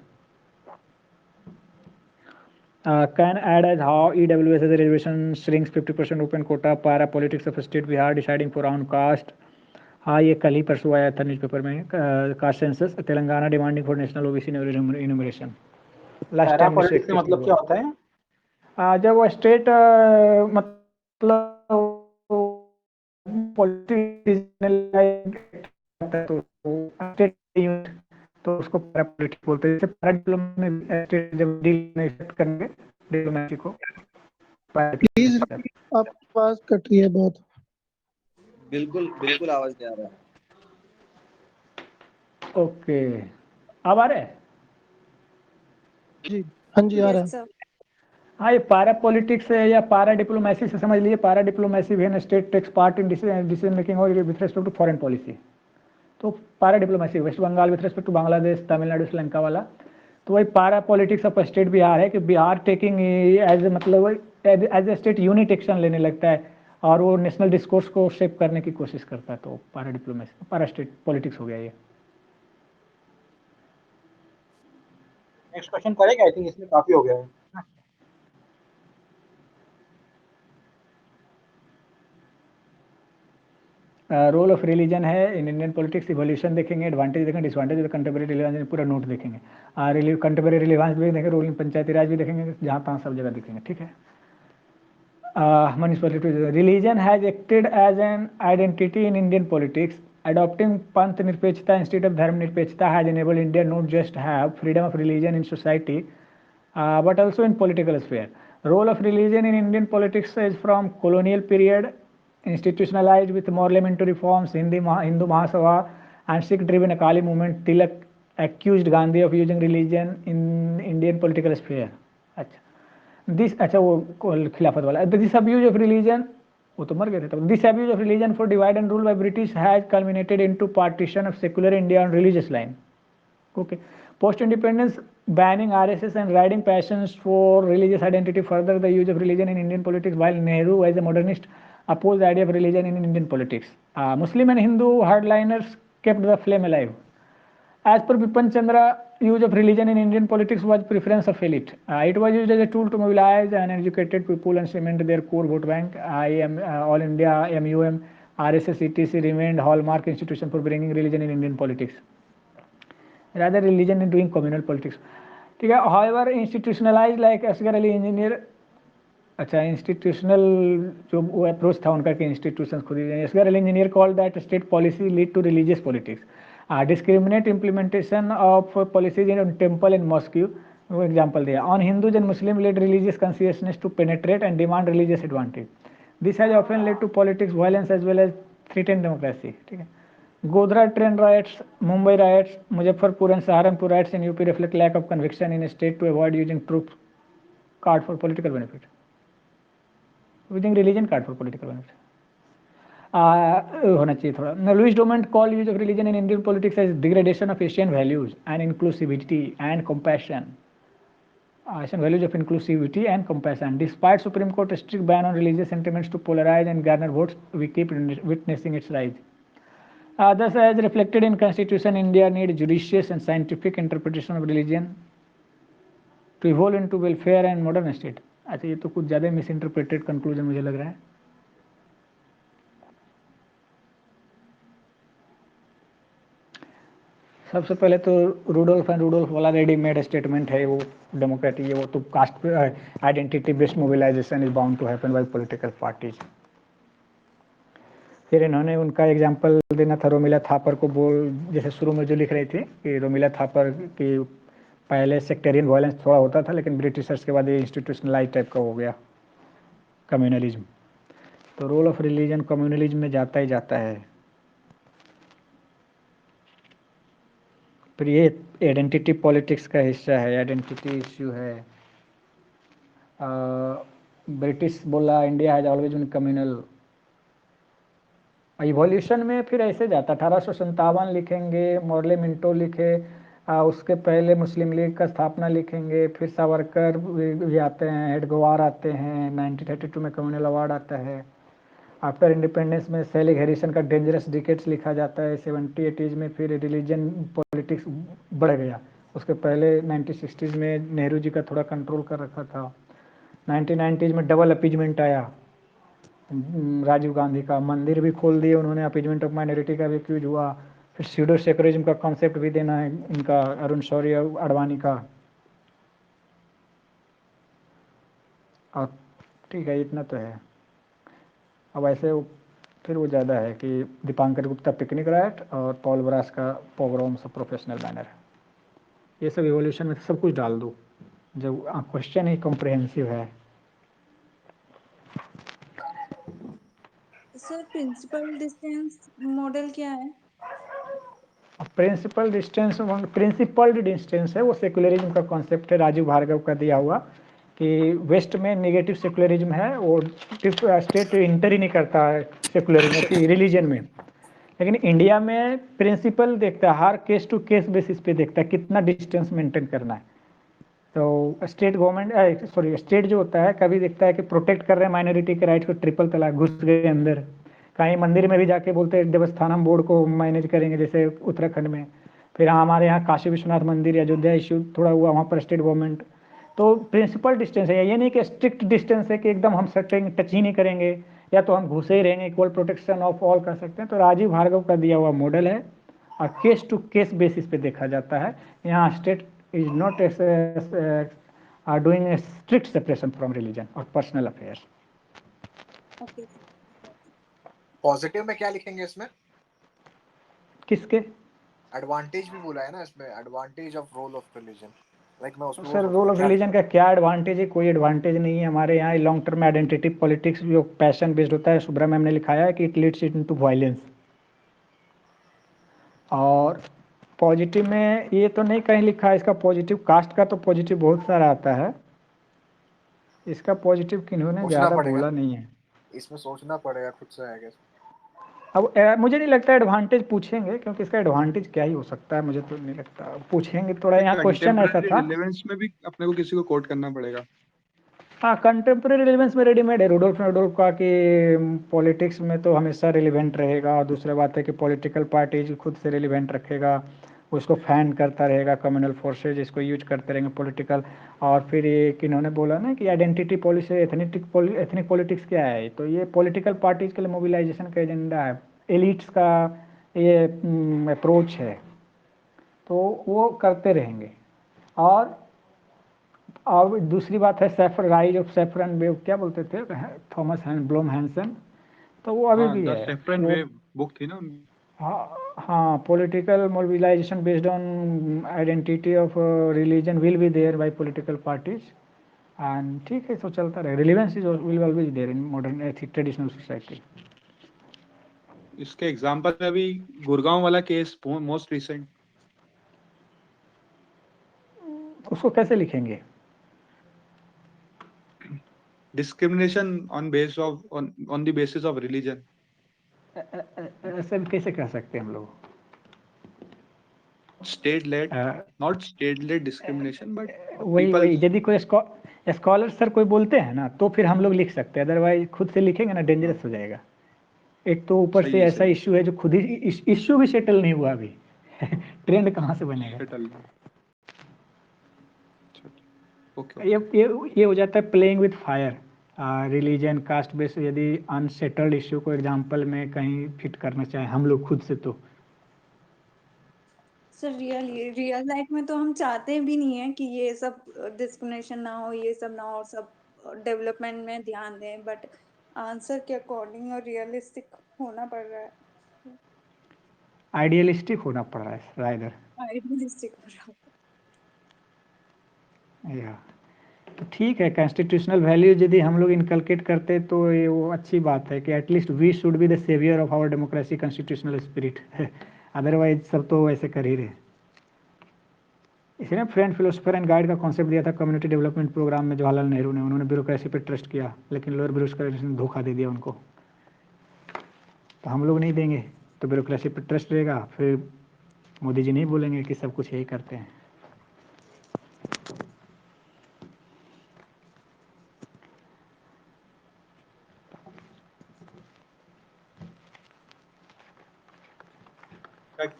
Can add as how EWS as a reservation shrinks 50% open quota, para politics of state Bihar deciding for own caste। हाँ, ये कल ही परसों आया था न्यूज़पेपर में, caste census, Telangana demanding for national OBC enumeration. Last time politics से मतलब क्या होता है? जब वो स्टेट मतलब पॉलिटिक्स तो उसको पैरापॉलिटिक्स बोलते हैं। जैसे पैराडिप्लोमेसी जब डील में इफेक्ट करेंगे डिप्लोमेसी को। प्लीज आप आवाज कट रही है बहुत। बिल्कुल बिल्कुल आवाज नहीं आ रहा है। ओके, अब आ रहा है? जी हाँ जी आ रहा Yes, है। sir. हाँ, ये पारा पॉलिटिक्स है या पारा डिप्लोमेसी से समझ लीजिए। Para diplomacy when state takes part in decision making और with respect to foreign policy. तो para diplomacy West Bengal with respect to Bangladesh, Tamil Nadu, Sri Lanka वाला। तो वही पारा पॉलिटिक्स ऑफ स्टेट बिहार है कि बिहार टेकिंग एज मतलब as a state unit action लेने लगता है और वो नेशनल डिस्कोर्स को शेप करने की कोशिश करता है। तो पारा डिप्लोमेसी, पारा स्टेट पॉलिटिक्स हो गया ये। नेक्स्ट क्वेश्चन करेगा, आई थिंक इसमें काफी हो गया है। रोल ऑफ रिलीजन है इन इंडियन पॉलिटिक्स, इवोल्यूशन देखेंगे, एडवांटेज देखेंगे, डिसएडवांटेज, कंटेम्प्रेरी रिलेवेंस पूरा नोट देखेंगे। कंटेम्प्रेरी रिलेवेंस भी देखेंगे, रूलिंग पंचायती राज भी देखेंगे, जहाँ तहाँ सब जगह देखेंगे, ठीक है। Municipality religion has acted as an identity in Indian politics. Adopting Panth Nirpechta instead of Dharm Nirpechta has enabled India not just have freedom of religion in society, but also in political sphere. Role of religion in Indian politics is from colonial period, institutionalized with more elementary reforms, Hindu Mahasabha and Sikh-driven Akali movement. Tilak accused Gandhi of using religion in Indian political sphere. अच्छा, दिस, अच्छा वो खिलाफत वाला, दिस अब्यूज ऑफ रिलीजन, वो तो मर गए थे तब। This abuse of religion for divide and rule by British has culminated into partition of secular India on religious line. Okay, post independence banning RSS and riding passions for religious identity further the use of religion in Indian politics, while Nehru as a modernist opposed the idea of religion in Indian politics. Muslim and Hindu hardliners kept the flame alive. As per Bipan Chandra, use of religion in Indian politics was preference of elite. It was used as a tool to mobilize uneducated people and cement their core vote bank. All India, MUM, RSS, etc. remained hallmark institution for bringing religion in Indian politics. Rather, religion in doing communal politics. However, institutionalized like Asghar Ali engineer, अच्छा इंस्टीट्यूशनल जो वो अप्रोच था उनका कि इंस्टीट्यूशन खुद ही। Asghar Ali Engineer call that state policy lead to religious politics, discriminate implementation of policies in temple and mosque. वो एग्जाम्पल दिया, on Hindus and Muslim led religious consciousness to penetrate and demand religious advantage. This has often led to politics violence as well as threaten democracy. ठीक है, Godhra train riots, Mumbai riots, Muzaffarpur and Saharanpur riots in UP reflect lack of conviction in state to avoid using troop card for political benefit, using religion card for political benefit होना चाहिए थोड़ा। Louis Dumont call use of religion in Indian politics as degradation of Asian values and inclusivity and compassion. Asian values of inclusivity and compassion. Despite Supreme Court strict ban on religious sentiments to polarize and garner votes, we keep witnessing its rise. Thus, as reflected in Constitution, India needs judicious and scientific interpretation of religion to evolve into welfare and modern state. अच्छा, ये तो कुछ ज़्यादा मिसइंटरप्रेटेड कंक्लूजन मुझे लग रहा है। सबसे पहले तो रूडोल्फ एंड रूडोल्फ वाला रेडीमेड स्टेटमेंट है वो डेमोक्रेटिक, वो तो caste identity based mobilisation is bound to happen by political parties. फिर इन्होंने उनका एग्जांपल देना था रोमिला थापर को, बोल जैसे शुरू में जो लिख रही थी कि रोमिला थापर की पहले सेक्टेरियन वायलेंस थोड़ा होता था लेकिन ब्रिटिशर्स के बाद ये इंस्टीट्यूशनलाइज टाइप का हो गया कम्युनलिज्म। तो रोल ऑफ रिलीजन कम्युनलिज्म में जाता ही जाता है। फिर ये आइडेंटिटी पॉलिटिक्स का हिस्सा है, आइडेंटिटी इश्यू है। ब्रिटिश बोला India has always been communal. Evolution में फिर ऐसे जाता, 1857 लिखेंगे, मॉर्ले मिंटो लिखे, उसके पहले मुस्लिम लीग का स्थापना लिखेंगे, फिर सावरकर भी आते हैं, हेडगवार आते हैं, 1932 में कम्युनल अवार्ड आता है। आफ्टर इंडिपेंडेंस में सेलिग हैरिसन का डेंजरस डिकेट्स लिखा जाता है 70-80s में। फिर रिलीजन पॉलिटिक्स बढ़ गया, उसके पहले 1960s में नेहरू जी का थोड़ा कंट्रोल कर रखा था। 1990s में डबल अपीजमेंट आया राजीव गांधी का, मंदिर भी खोल दिए उन्होंने, अपीजमेंट ऑफ माइनॉरिटी का भी एक्यूज हुआ। फिर स्यूडो सेकुलरिज्म का कॉन्सेप्ट भी देना है इनका, अरुण शौरी और अडवाणी का। और ठीक है, इतना तो है। अब ऐसे फिर वो ज़्यादा है कि दीपांकर गुप्ता पिकनिक राइट और पॉल ब्रास का पोग्राम्स ऑफ प्रोफेशनल मैनर, ये सब इवोल्यूशन में सब कुछ डाल दो जब क्वेश्चन ही कॉम्प्रिहेंसिव है। सर प्रिंसिपल डिस्टेंस मॉडल क्या है? प्रिंसिपल डिस्टेंस है वो सेकुलरिज्म का कॉन्सेप्ट है, राजीव भार्गव का दिया हुआ कि वेस्ट में नेगेटिव सेकुलरिज्म है, वो स्टेट इंटर ही नहीं करता है सेकुलरिज्म रिलीजन में, लेकिन इंडिया में प्रिंसिपल देखता है, हर केस टू केस बेसिस पे देखता है कितना डिस्टेंस मेंटेन करना है। तो स्टेट स्टेट जो होता है कभी देखता है कि प्रोटेक्ट कर रहे हैं माइनॉरिटी के राइट्स को, ट्रिपल तलाक घुस गए अंदर, कहीं मंदिर में भी जाके बोलते हैं देवस्थानम बोर्ड को मैनेज करेंगे जैसे उत्तराखंड में। फिर हमारे यहाँ काशी विश्वनाथ मंदिर अयोध्या इश्यू थोड़ा हुआ, वहाँ पर स्टेट गवर्नमेंट। तो प्रिंसिपल डिस्टेंस है, ये नहीं कि स्ट्रिक्ट डिस्टेंस है कि एकदम हम सटेंगे टच ही नहीं करेंगे या तो हम घुसे ही रहेंगे, इक्वल प्रोटेक्शन ऑफ ऑल कर सकते हैं। तो राजीव भार्गव का दिया हुआ मॉडल है और केस टू केस बेसिस पे देखा जाता है। यहाँ state is not are doing a strict separation from religion or personal affairs. Okay. Positive में क्या लिखेंगे इसमें? किसके? एडवांटेज भी बोला है ना इसमें, advantage of role of religion. Like मैं उसको सर रोल ऑफ रिलीजन का क्या एडवांटेज है? कोई एडवांटेज नहीं है। हमारे यहाँ लॉन्ग टर्म आइडेंटिटी पॉलिटिक्स जो पैशन बेस्ड होता है, सुब्रा मैम ने लिखाया है कि इट लीड्स इनटू वायलेंस। और पॉजिटिव में ये तो नहीं कहीं लिखा है इसका पॉजिटिव, कास्ट का तो पॉजिटिव बहुत सारा आता है, इसका पॉजिटिव किन्होंने ज़्यादा बोला नहीं है। इसमें सोचना पड़ेगा खुद से आई गेस। अब मुझे नहीं लगता एडवांटेज पूछेंगे, क्योंकि इसका एडवांटेज क्या ही हो सकता है, मुझे तो नहीं लगता पूछेंगे। थोड़ा यहाँ क्वेश्चन ऐसा था, रिलेवेंस में भी अपने को किसी को कोट करना पड़ेगा। हाँ कंटेम्प्रेरी रिलेवेंस में रेडीमेड है रुडोल्फ का कि पॉलिटिक्स में तो हमेशा रिलेवेंट रहेगा, और दूसरी बात है कि पॉलिटिकल पार्टीज खुद से रिलेवेंट रखेगा, उसको फैन करता रहेगा, कम्युनल फोर्सेज इसको यूज करते रहेंगे पॉलिटिकल। और फिर ये किन्होंने बोला ना कि आइडेंटिटी पॉलिसी एथनिक पॉलिटिक्स क्या है, तो ये पॉलिटिकल पार्टीज के लिए मोबिलाइजेशन का एजेंडा है, एलिट्स का ये अप्रोच है, तो वो करते रहेंगे। और दूसरी बात है सैफर राइज ऑफ सैफरन वेव, क्या बोलते थे थॉमस ब्लोम हैंसन, तो वो अभी भी द है। सैफरन वेव बुक थी ना। हाँ political mobilisation based on identity of religion will be there by political parties and ठीक है, तो चलता रहे, relevance is will always there in modern traditional society. इसके एग्जांपल में अभी गुड़गांव वाला केस मोस्ट रिसेंट, उसको कैसे लिखेंगे? Discrimination on base of on the basis of religion. ऐसे कैसे कह सकते हैं हम लोग? State lead, not state lead discrimination but वही यदि कोई स्कॉलर सर कोई बोलते हैं ना तो फिर हम लोग लिख सकते हैं, अदरवाइज खुद से लिखेंगे ना डेंजरस हो जाएगा। एक तो ऊपर से ऐसा इश्यू है जो खुद ही इश्यू भी सेटल नहीं हुआ अभी ट्रेंड कहाँ से बनेगा? ये हो जाता है playing with fire, religion caste base, यदि अनसेटल्ड इश्यू को एग्जांपल में कहीं फिट करना चाहे हम लोग खुद से, तो सर रियल लाइफ में तो हम चाहते भी नहीं है कि ये सब डिस्क्रिमिनेशन ना हो, ये सब ना हो, सब डेवलपमेंट में ध्यान दें, बट आंसर के अकॉर्डिंग और रियलिस्टिक होना पड़ रहा है, आइडियलिस्टिक होना पड़ रहा है राइडर। आइडियलिस्टिक हो रहा है। या तो ठीक है, कॉन्स्टिट्यूशनल वैल्यूज यदि हम लोग इनकलकेट करते तो ये वो अच्छी बात है कि at least we should be the saviour of our democracy constitutional spirit otherwise सब तो वैसे कर ही रहे। इसने फ्रेंड फिलोसफर एंड गाइड का कॉन्सेप्ट दिया था कम्युनिटी डेवलपमेंट प्रोग्राम में जवाहरलाल नेहरू ने। उन्होंने ब्यूरोक्रेसी पे ट्रस्ट किया, लेकिन लोअर ब्यूरोक्रेसी ने धोखा दे दिया उनको। तो हम लोग नहीं देंगे, तो ब्यूरोक्रेसी पे ट्रस्ट रहेगा, फिर मोदी जी नहीं बोलेंगे कि सब कुछ यही करते हैं।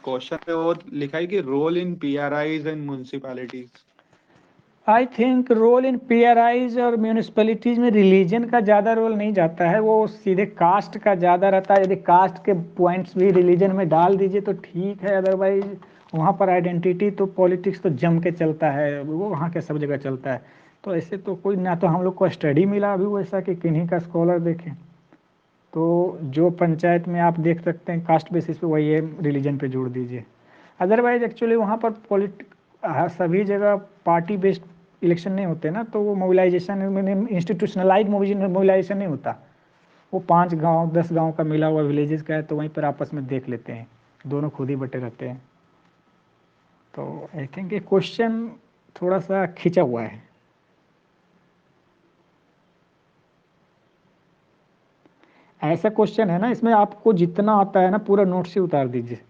क्वेश्चन पे वो लिखा है कि role in PRIs and municipalities. I think role in PRIs और म्यूनिसिपैलिटीज में रिलीजन का ज़्यादा रोल नहीं जाता है, वो सीधे कास्ट का ज़्यादा रहता है। यदि कास्ट के पॉइंट्स भी रिलीजन में डाल दीजिए तो ठीक है, अदरवाइज वहाँ पर आइडेंटिटी तो पॉलिटिक्स तो जम के चलता है, वो वहाँ के सब जगह चलता है। तो ऐसे तो कोई ना तो हम लोग को स्टडी मिला अभी वैसा कि किन्हीं का स्कॉलर देखें। तो जो पंचायत में आप देख सकते हैं कास्ट बेसिस पे, वही है रिलीजन पे जोड़ दीजिए। अदरवाइज एक्चुअली वहाँ पर सभी जगह पार्टी बेस्ड इलेक्शन नहीं होते ना, तो वो मोबिलाइजेशन इंस्टीट्यूशनलाइज मोबिलाइजेशन नहीं होता। वो 5 गांव 10 गांव का मिला हुआ विलेजेस का है, तो वहीं पर आपस में देख लेते हैं, दोनों खुद ही बटे रहते हैं। तो आई थिंक ये क्वेश्चन थोड़ा सा खिंचा हुआ है। ऐसा क्वेश्चन है ना, इसमें आपको जितना आता है ना पूरा नोट से उतार दीजिए,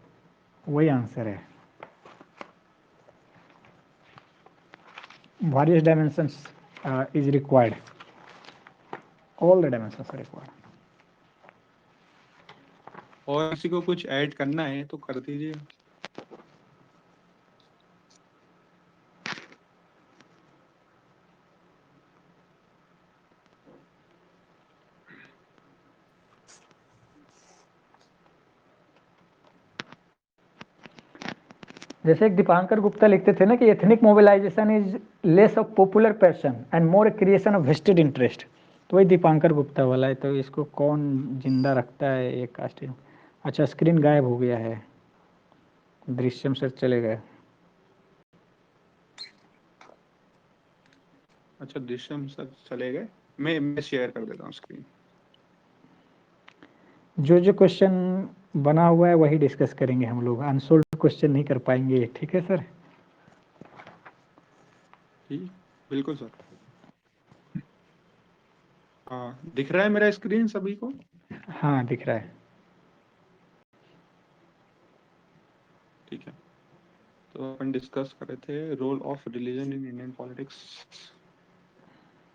वही आंसर है। Various dimensions is required. All the dimensions are required. और किसी को कुछ ऐड करना है तो कर दीजिए। जैसे एक दीपांकर गुप्ता लिखते थे ना कि ethnic mobilisation is less of popular person and more creation of vested interest, तो वही दीपांकर गुप्ता वाला है। तो इसको कौन जिंदा रखता है ये कास्ट? अच्छा, स्क्रीन गायब हो गया है, दृश्यम से चले गए। अच्छा, दृश्यम सर चले गए, मैं शेयर कर देता हूँ स्क्रीन। जो क्वेश्चन बना हुआ है वही डिस्कस करेंगे हम लोग, अनसोल्व क्वेश्चन नहीं कर पाएंगे, ठीक है सर? ठीक, बिल्कुल सर। हाँ, दिख रहा है मेरा स्क्रीन सभी को? हाँ दिख रहा है। ठीक है, तो अपन डिस्कस कर रहे थे role of religion in Indian politics.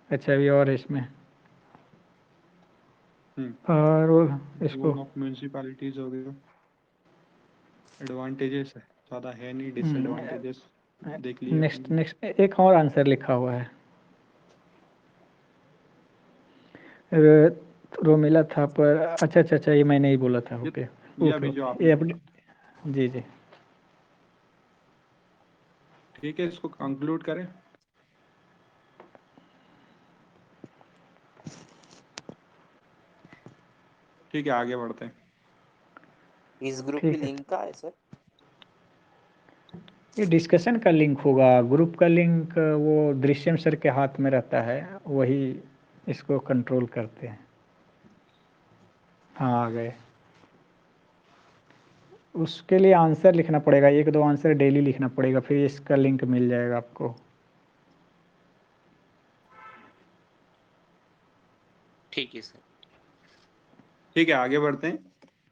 अच्छा, अभी और इसमें रोल इसको रोल ऑफ म्युनिसिपैलिटीज हो गया। एडवांटेजेस है, ज्यादा है नहीं, डिसएडवांटेजेस देख लिए अपन। नेक्स्ट एक और आंसर लिखा हुआ है, रोमिला था पर। अच्छा, ये मैंने ही बोला था। ओके ये अभी जो आपने बोला। जी जी ठीक है, इसको कंक्लूड करें। ठीक है, आगे बढ़ते हैं। इस ग्रुप की लिंक का है सर? ये डिस्कशन का लिंक होगा, ग्रुप का लिंक वो दृश्यम सर के हाथ में रहता है, वही इसको कंट्रोल करते हैं। हाँ आ गए। उसके लिए आंसर लिखना पड़ेगा, 1-2 आंसर डेली लिखना पड़ेगा, फिर इसका लिंक मिल जाएगा आपको। ठीक है सर। ठीक है, आगे बढ़ते हैं।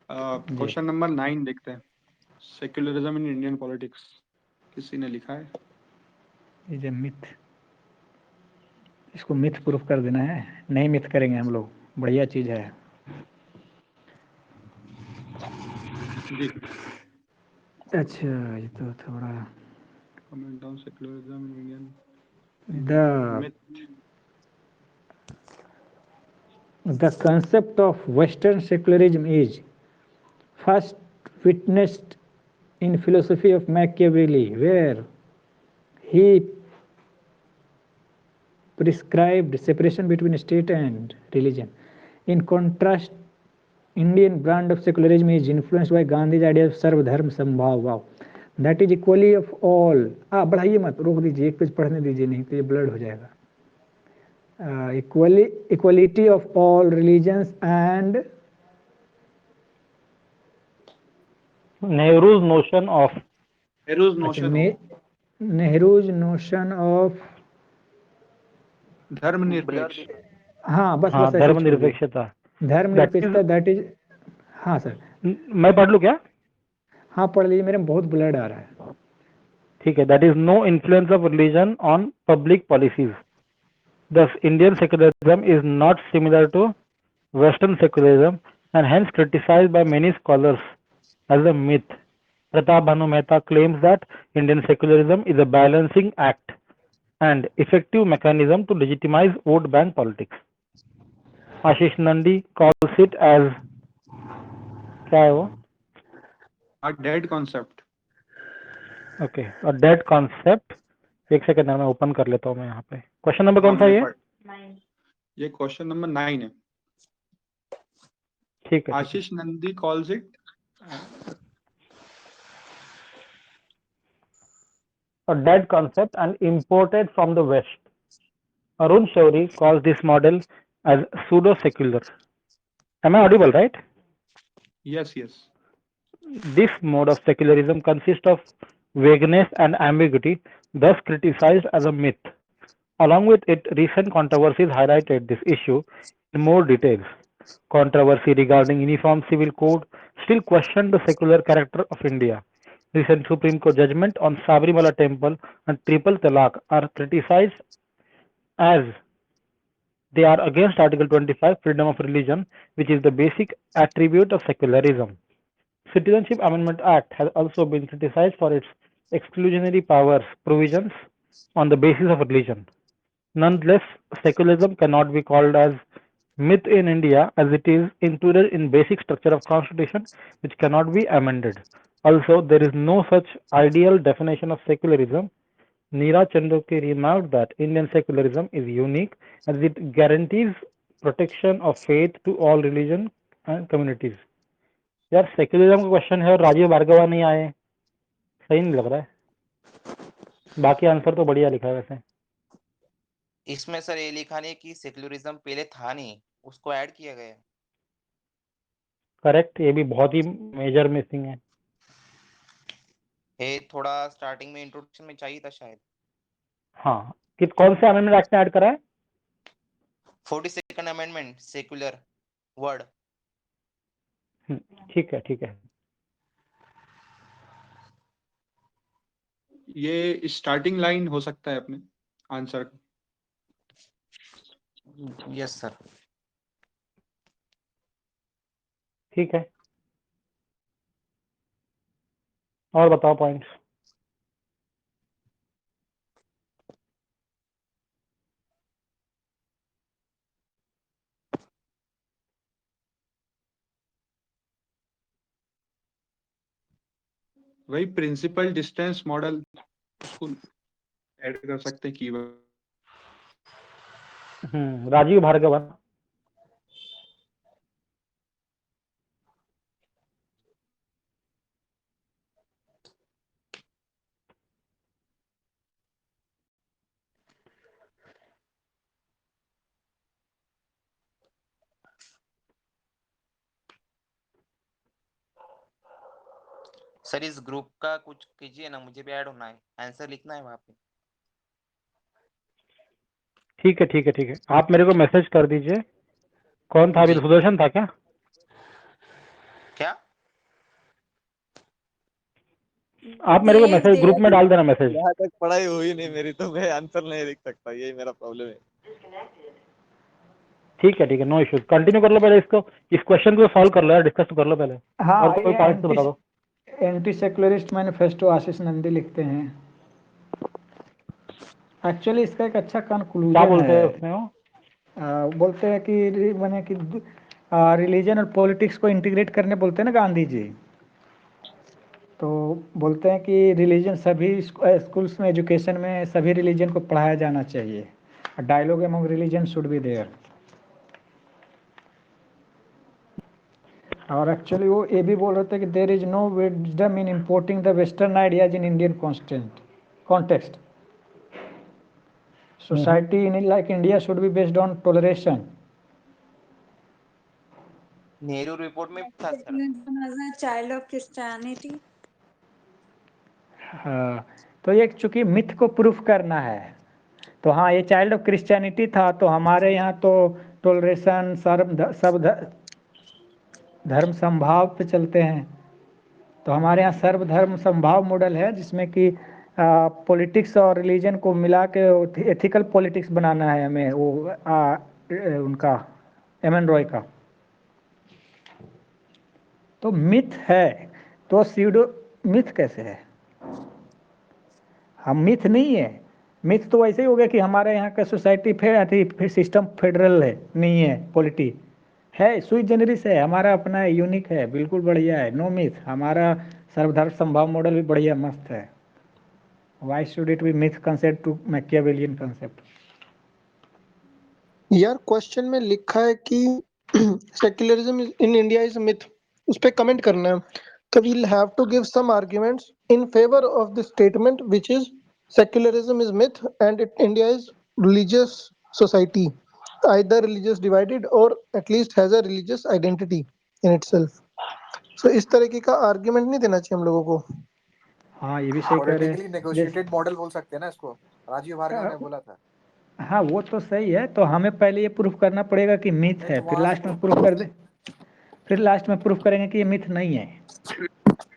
क्वेश्चन नंबर 9 देखते हैं। सेक्युलरिज्म इन इंडियन पॉलिटिक्स किसी ने लिखा है? ये मिथ, इसको मिथ प्रूफ कर देना है। नहीं मिथ करेंगे हम लोग, बढ़िया चीज है जी। अच्छा, ये तो थोड़ा comment on secularism in Indian The concept of Western secularism is first witnessed in philosophy of Machiavelli, where he prescribed separation between state and religion. In contrast, Indian brand of secularism is influenced by Gandhi's idea of सर्व धर्म समभाव, that is equality of all। बढ़ाइए मत, रोक दीजिए, एक पेज पढ़ने दीजिए, नहीं तो ये ब्लड हो जाएगा। Equality of all religions and Nehru's notion of Nehru's notion of धर्मनिरपेक्ष। हाँ बस हाँ, बस ऐसे ही छोड़िए। धर्मनिरपेक्षता। धर्मनिरपेक्षता दैट इज, हाँ सर, मैं पढ़ लूँ क्या? हाँ पढ़ लीजिए, मेरे में बहुत ब्लड आ रहा है। ठीक है, that is no influence of religion on public policies. Thus, Indian secularism is not similar to Western secularism and hence criticized by many scholars as a myth. Pratap Bhanu Mehta claims that Indian secularism is a balancing act and effective mechanism to legitimize vote bank politics. Ashish Nandi calls it as क्या है वो? A dead concept. Okay, a dead concept. एक सेकंड मैं ओपन कर लेता हूँ मैं यहाँ पे। क्वेश्चन नंबर कौन सा है ये? ये क्वेश्चन नंबर 9 है। ठीक है। आशीष Nandi calls it a dead concept and imported from the West. Arun Shourie calls this model as pseudo-secular. Am I audible, right? yes. This mode of secularism consists of vagueness and ambiguity, thus criticized as a myth. Along with it, recent controversies highlighted this issue in more details. Controversy regarding Uniform Civil Code still questioned the secular character of India. Recent Supreme Court judgment on Sabrimala Temple and Triple Talaq are criticized as they are against Article 25, freedom of religion, which is the basic attribute of secularism. Citizenship Amendment Act has also been criticized for its exclusionary powers provisions on the basis of religion. Nonetheless, secularism cannot be called as myth in India as it is included in basic structure of constitution which cannot be amended. Also, there is no such ideal definition of secularism. Neera Chandoke remarked that Indian secularism is unique as it guarantees protection of faith to all religion and communities. यार सेक्युलरिज्म का क्वेश्चन है और राजीव भार्गवा नहीं आए, सही नहीं लग रहा है। बाकी आंसर तो बढ़िया लिखा है वैसे। इसमें सर ये लिखा नहीं कि सेक्युलरिज्म पहले था नहीं, उसको ऐड किया गया। करेक्ट, ये भी बहुत ही मेजर मिसिंग है। ये थोड़ा स्टार्टिंग में इंट्रोडक्शन में चाहिए था शायद। हाँ, कि कौन से अमेंडमेंट एक्ट में ऐड करा है? 42nd amendment, secular word. ठीक है, ठीक है। ये स्टार्टिंग लाइन हो सकता है अपने आंसर का। Yes sir. ठीक है, और बताओ पॉइंट्स। वही प्रिंसिपल डिस्टेंस मॉडल उसको ऐड कर सकते हैं कीवर्ड। राजीव भार्गवन। सर इस ग्रुप का कुछ कीजिए ना, मुझे भी ऐड होना है, आंसर लिखना है वहाँ पे। ठीक है, ठीक है, ठीक है, आप मेरे को मैसेज कर दीजिए। कौन था अभी? सुदर्शन था क्या? क्या? आप मेरे को मैसेज ग्रुप में डाल देना मैसेज। यहाँ तक पढ़ाई हुई नहीं मेरी तो मैं आंसर नहीं लिख सकता, यही मेरा प्रॉब्लम है। ठीक है, ठीक है, नो इश्यूज। कंटिन्यू कर लो पहले इसको, इस क्वेश्चन को सॉल्व कर लो यार, डिस्कस तो कर लो पहले। हाँ, और कोई पॉइंट तो बता दो। एंटी सेक्युलरिस्ट मैनिफेस्टो आशीष नंदी लिखते हैं। एक्चुअली इसका एक अच्छा कंक्लूजन क्या बोलते हैं है। उसमें वो? बोलते हैं कि माने कि रिलीजन और पॉलिटिक्स को इंटीग्रेट करने बोलते हैं ना गांधी जी। तो बोलते हैं कि रिलीजन सभी स्कूल्स में, एजुकेशन में सभी रिलीजन को पढ़ाया जाना चाहिए। Dialogue among religion should be there. और एक्चुअली वो ये भी बोल रहे थे कि there is no wisdom in importing the western ideas in Indian context. Society in like India should be based on toleration. Nehru report में था सर। Child of Christianity. तो ये चूंकि मिथ को प्रूफ करना है, तो हाँ ये चाइल्ड ऑफ क्रिश्चियनिटी था, तो हमारे यहाँ तो टोलरेशन सब धर्म समभाव पे चलते हैं। तो हमारे यहाँ सर्वधर्म समभाव मॉडल है, जिसमें कि पॉलिटिक्स और रिलीजन को मिला के एथिकल पॉलिटिक्स बनाना है हमें, वो उनका एमएन रॉय का। तो मिथ है तो सीडो मिथ कैसे है? हम मिथ नहीं है। मिथ तो वैसे ही हो गया कि हमारे यहाँ का सोसाइटी फिर सिस्टम फेडरल है, नहीं है पॉलिटी है, सुई जेनरिस है, हमारा अपना यूनिक है, बिल्कुल बढ़िया है, नो मिथ। हमारा सर्वधर्म संभाव मॉडल भी बढ़िया मस्त है। Why should it be myth concept to Machiavellian concept? यार क्वेश्चन में लिखा है कि secularism in India is myth, उस पे कमेंट करना है। तो we'll have to give some arguments in favor of this statement, which is secularism is myth and India is religious society, either religious divided or at least has a religious identity in itself. So इस तरीके का आर्ग्यूमेंट नहीं देना चाहिए हम लोगों को। हाँ ये भी सही कह रहे पॉलिटिकली हैं। नेगोशिएटेड मॉडल बोल सकते हैं ना इसको, राजीव भार्गव ने बोला था। हाँ वो तो सही है, तो हमें पहले ये प्रूफ करना पड़ेगा कि मिथ नहीं, है, तो फिर वहां लास्ट से में प्रूफ कर दे, फिर लास्ट में प्रूफ करेंगे कि ये मिथ नहीं है।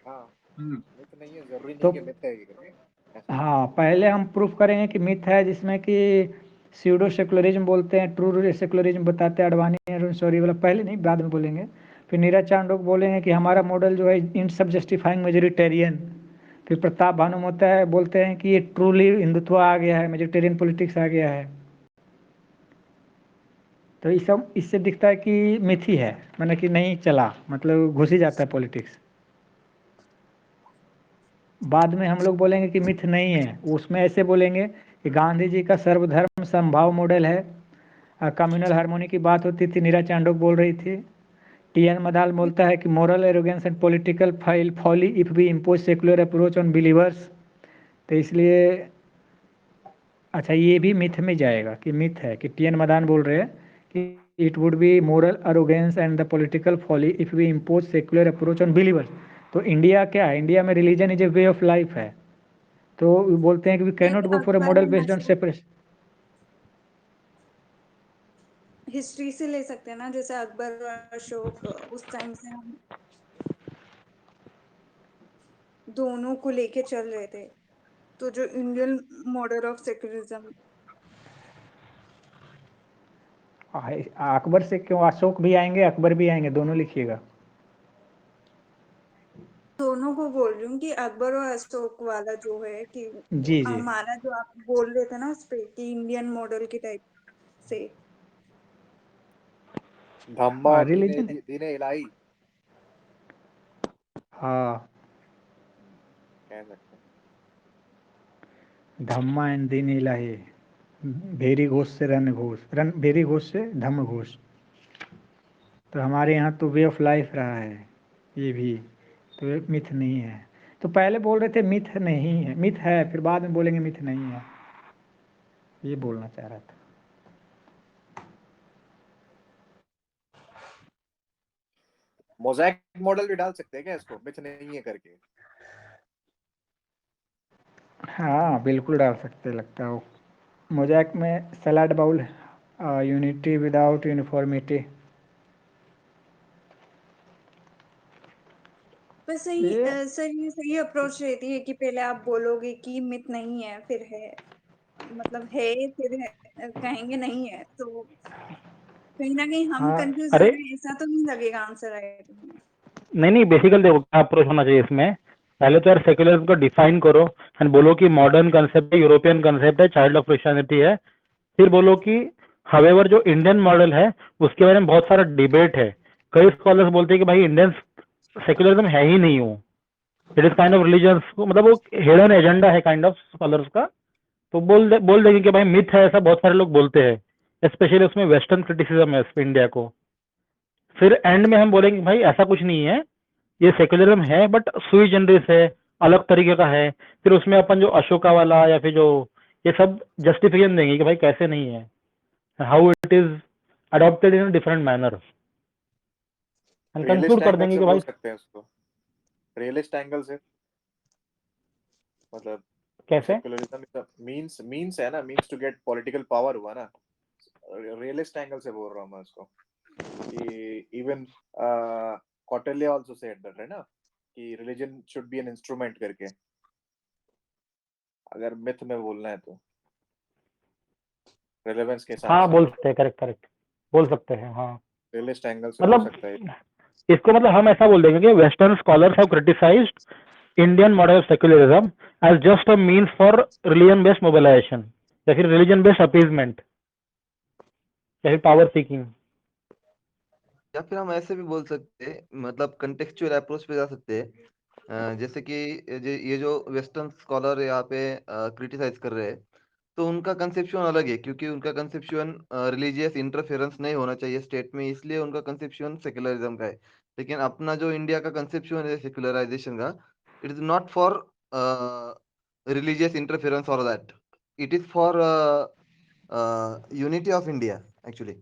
हाँ, मिथ नहीं है, जरूरी तो नहीं कि मिथ है ये करके ऐसा। हाँ पहले हम प्रूफ करेंगे कि मिथ है, जिसमें कि स्यूडो सेकुलरिज्म बोलते हैं, ट्रू सेकुलरिज्म बताते हैं अडवाणी सॉरी वाला, पहले नहीं बाद में बोलेंगे। फिर नीरज चांडोक बोलेंगे कि हमारा मॉडल जो है इन सब जस्टिफाइंग मेजोरिटेरियन। फिर प्रताप भानुमोता है बोलते हैं कि ये ट्रूली हिंदुत्व आ गया है, मेजोरिटेरियन पॉलिटिक्स आ गया है। तो ये सब इससे दिखता है कि मिथ ही है, मैंने कि नहीं चला, मतलब घुस ही जाता है पॉलिटिक्स। बाद में हम लोग बोलेंगे कि मिथ नहीं है, उसमें ऐसे बोलेंगे कि गांधी जी का सर्वधर्म समभाव मॉडल है, कम्युनल हार्मोनी की बात होती थी, नीरा चांडोक बोल रही थी। टी.एन. मदाल बोलता है कि moral arrogance and political folly if we impose secular approach on believers. तो इसलिए अच्छा ये भी मिथ में जाएगा कि मिथ है, कि टी.एन. मदान बोल रहे हैं कि it would be moral arrogance and the political folly if we impose secular approach on believers. तो इंडिया क्या है, इंडिया में religion is a way of life है, तो बोलते हैं कि we can not go for a model based on separation. History से ले सकते हैं ना, जैसे अकबर और अशोक, उस टाइम से हम दोनों को लेके चल रहे थे। तो जो Indian model of secularism, Akbar से क्यों, अशोक भी आएंगे अकबर भी आएंगे, दोनों लिखिएगा। दोनों को बोल रही हूँ कि अकबर और अशोक वाला जो है कि जी जी हमारा जो आप बोल रहे थे ना उस पे कि इंडियन मॉडल के टाइप से। धम्मा रिलीजन, दीने इलाही हाँ कह सकते हैं। धम्मा एंड दीन इलाही, भेरी घोष से रण घोष, भेरी घोष से धम्म घोष। तो हमारे यहाँ तो वे ऑफ लाइफ रहा है ये भी, तो ये मिथ नहीं है। तो पहले बोल रहे थे मिथ नहीं है, मिथ है, फिर बाद में बोलेंगे मिथ नहीं है, ये बोलना चाह रहा था। मोज़ैक मॉडल भी डाल सकते हैं क्या इसको, मिथ नहीं है करके? हाँ बिल्कुल डाल सकते, लगता है मोज़ैक में salad bowl, unity without uniformity. पर सही ये सही सही अप्रोच रहती है कि पहले आप बोलोगे कि मिथ नहीं है, फिर है, मतलब है, फिर है, कहेंगे नहीं है, तो कहीं ना कहीं हम हाँ कंफ्यूज हो अरे रहे हैं, ऐसा तो नहीं लगेगा आंसर राइट में। नहीं बेसिकली देखो क्या अप्रोच होना चाहिए इसमें। पहले तो यार सेक्युलरिज्म को डिफाइन करो एंड बोलो कि मॉडर्न कंसेप्ट है, यूरोपियन कंसेप्ट है, चाइल्ड ऑफ क्रिश्चियनिटी है। फिर बोलो कि हावेवर जो इंडियन मॉडल है उसके बारे में बहुत सारा डिबेट है। कई स्कॉलर्स बोलते हैं कि भाई इंडियन सेक्युलरिज्म है ही नहीं, वो it is kind of religion, मतलब वो हिडन एजेंडा है काइंड ऑफ स्कॉलर्स का। तो बोल देंगे कि भाई मिथ है, ऐसा बहुत सारे लोग बोलते हैं, स्पेशली उसमें वेस्टर्न क्रिटिसिज्म है इस पे इंडिया को। फिर एंड में हम बोलेंगे भाई ऐसा कुछ नहीं है, ये सेक्युलरिज्म है बट सुई जनरिस है, अलग तरीके का है। फिर उसमें अपन जो अशोका वाला या फिर जो ये सब जस्टिफिकेशन देंगे कि भाई कैसे नहीं है, how it is adopted in different manner, and conclude realist कर एंगल देंगे से कि बोल भाई सकते हैं उसको, रियलिस्ट एंगल से, मतलब कैसे? सेक्युलरिज्म मींस है ना, means to get political power हुआ ना, रियलिस्ट एंगल से बोल रहा हूँ मैं उसको कि even Kautilya also said that, है ना, कि religion should B an instrument करके, अगर मिथ में बोलना है तो रेलेवेंस के हिसाब हाँ से बोल सकते हैं, करेक्ट बोल सकते हैं। हाँ रियलिस्ट एंगल से हो मतलब सकता है। इसको मतलब हम ऐसा बोल देंगे कि western scholars have criticised Indian model of secularism as just a means for religion based mobilisation, या फिर रिलीजन बेस्ड अपीजमेंट, या फिर पावर सीकिंग। या फिर हम ऐसे भी बोल सकते हैं, मतलब कंटेक्चुअल अप्रोच पे जा सकते हैं। जैसे कि ये जो वेस्टर्न स्कॉलर यहाँ पे क्रिटिसाइज कर रहे हैं, तो उनका कंसेप्शन अलग है, क्योंकि उनका कंसेप्शन रिलीजियस इंटरफेरेंस नहीं होना चाहिए स्टेट में, इसलिए उनका कंसेप्शन सेक्युलरिज्म का है। लेकिन अपना जो इंडिया का कंसेप्शन है सेक्युलराइजेशन का, it is not for religious interference और that, it is for unity of India actually.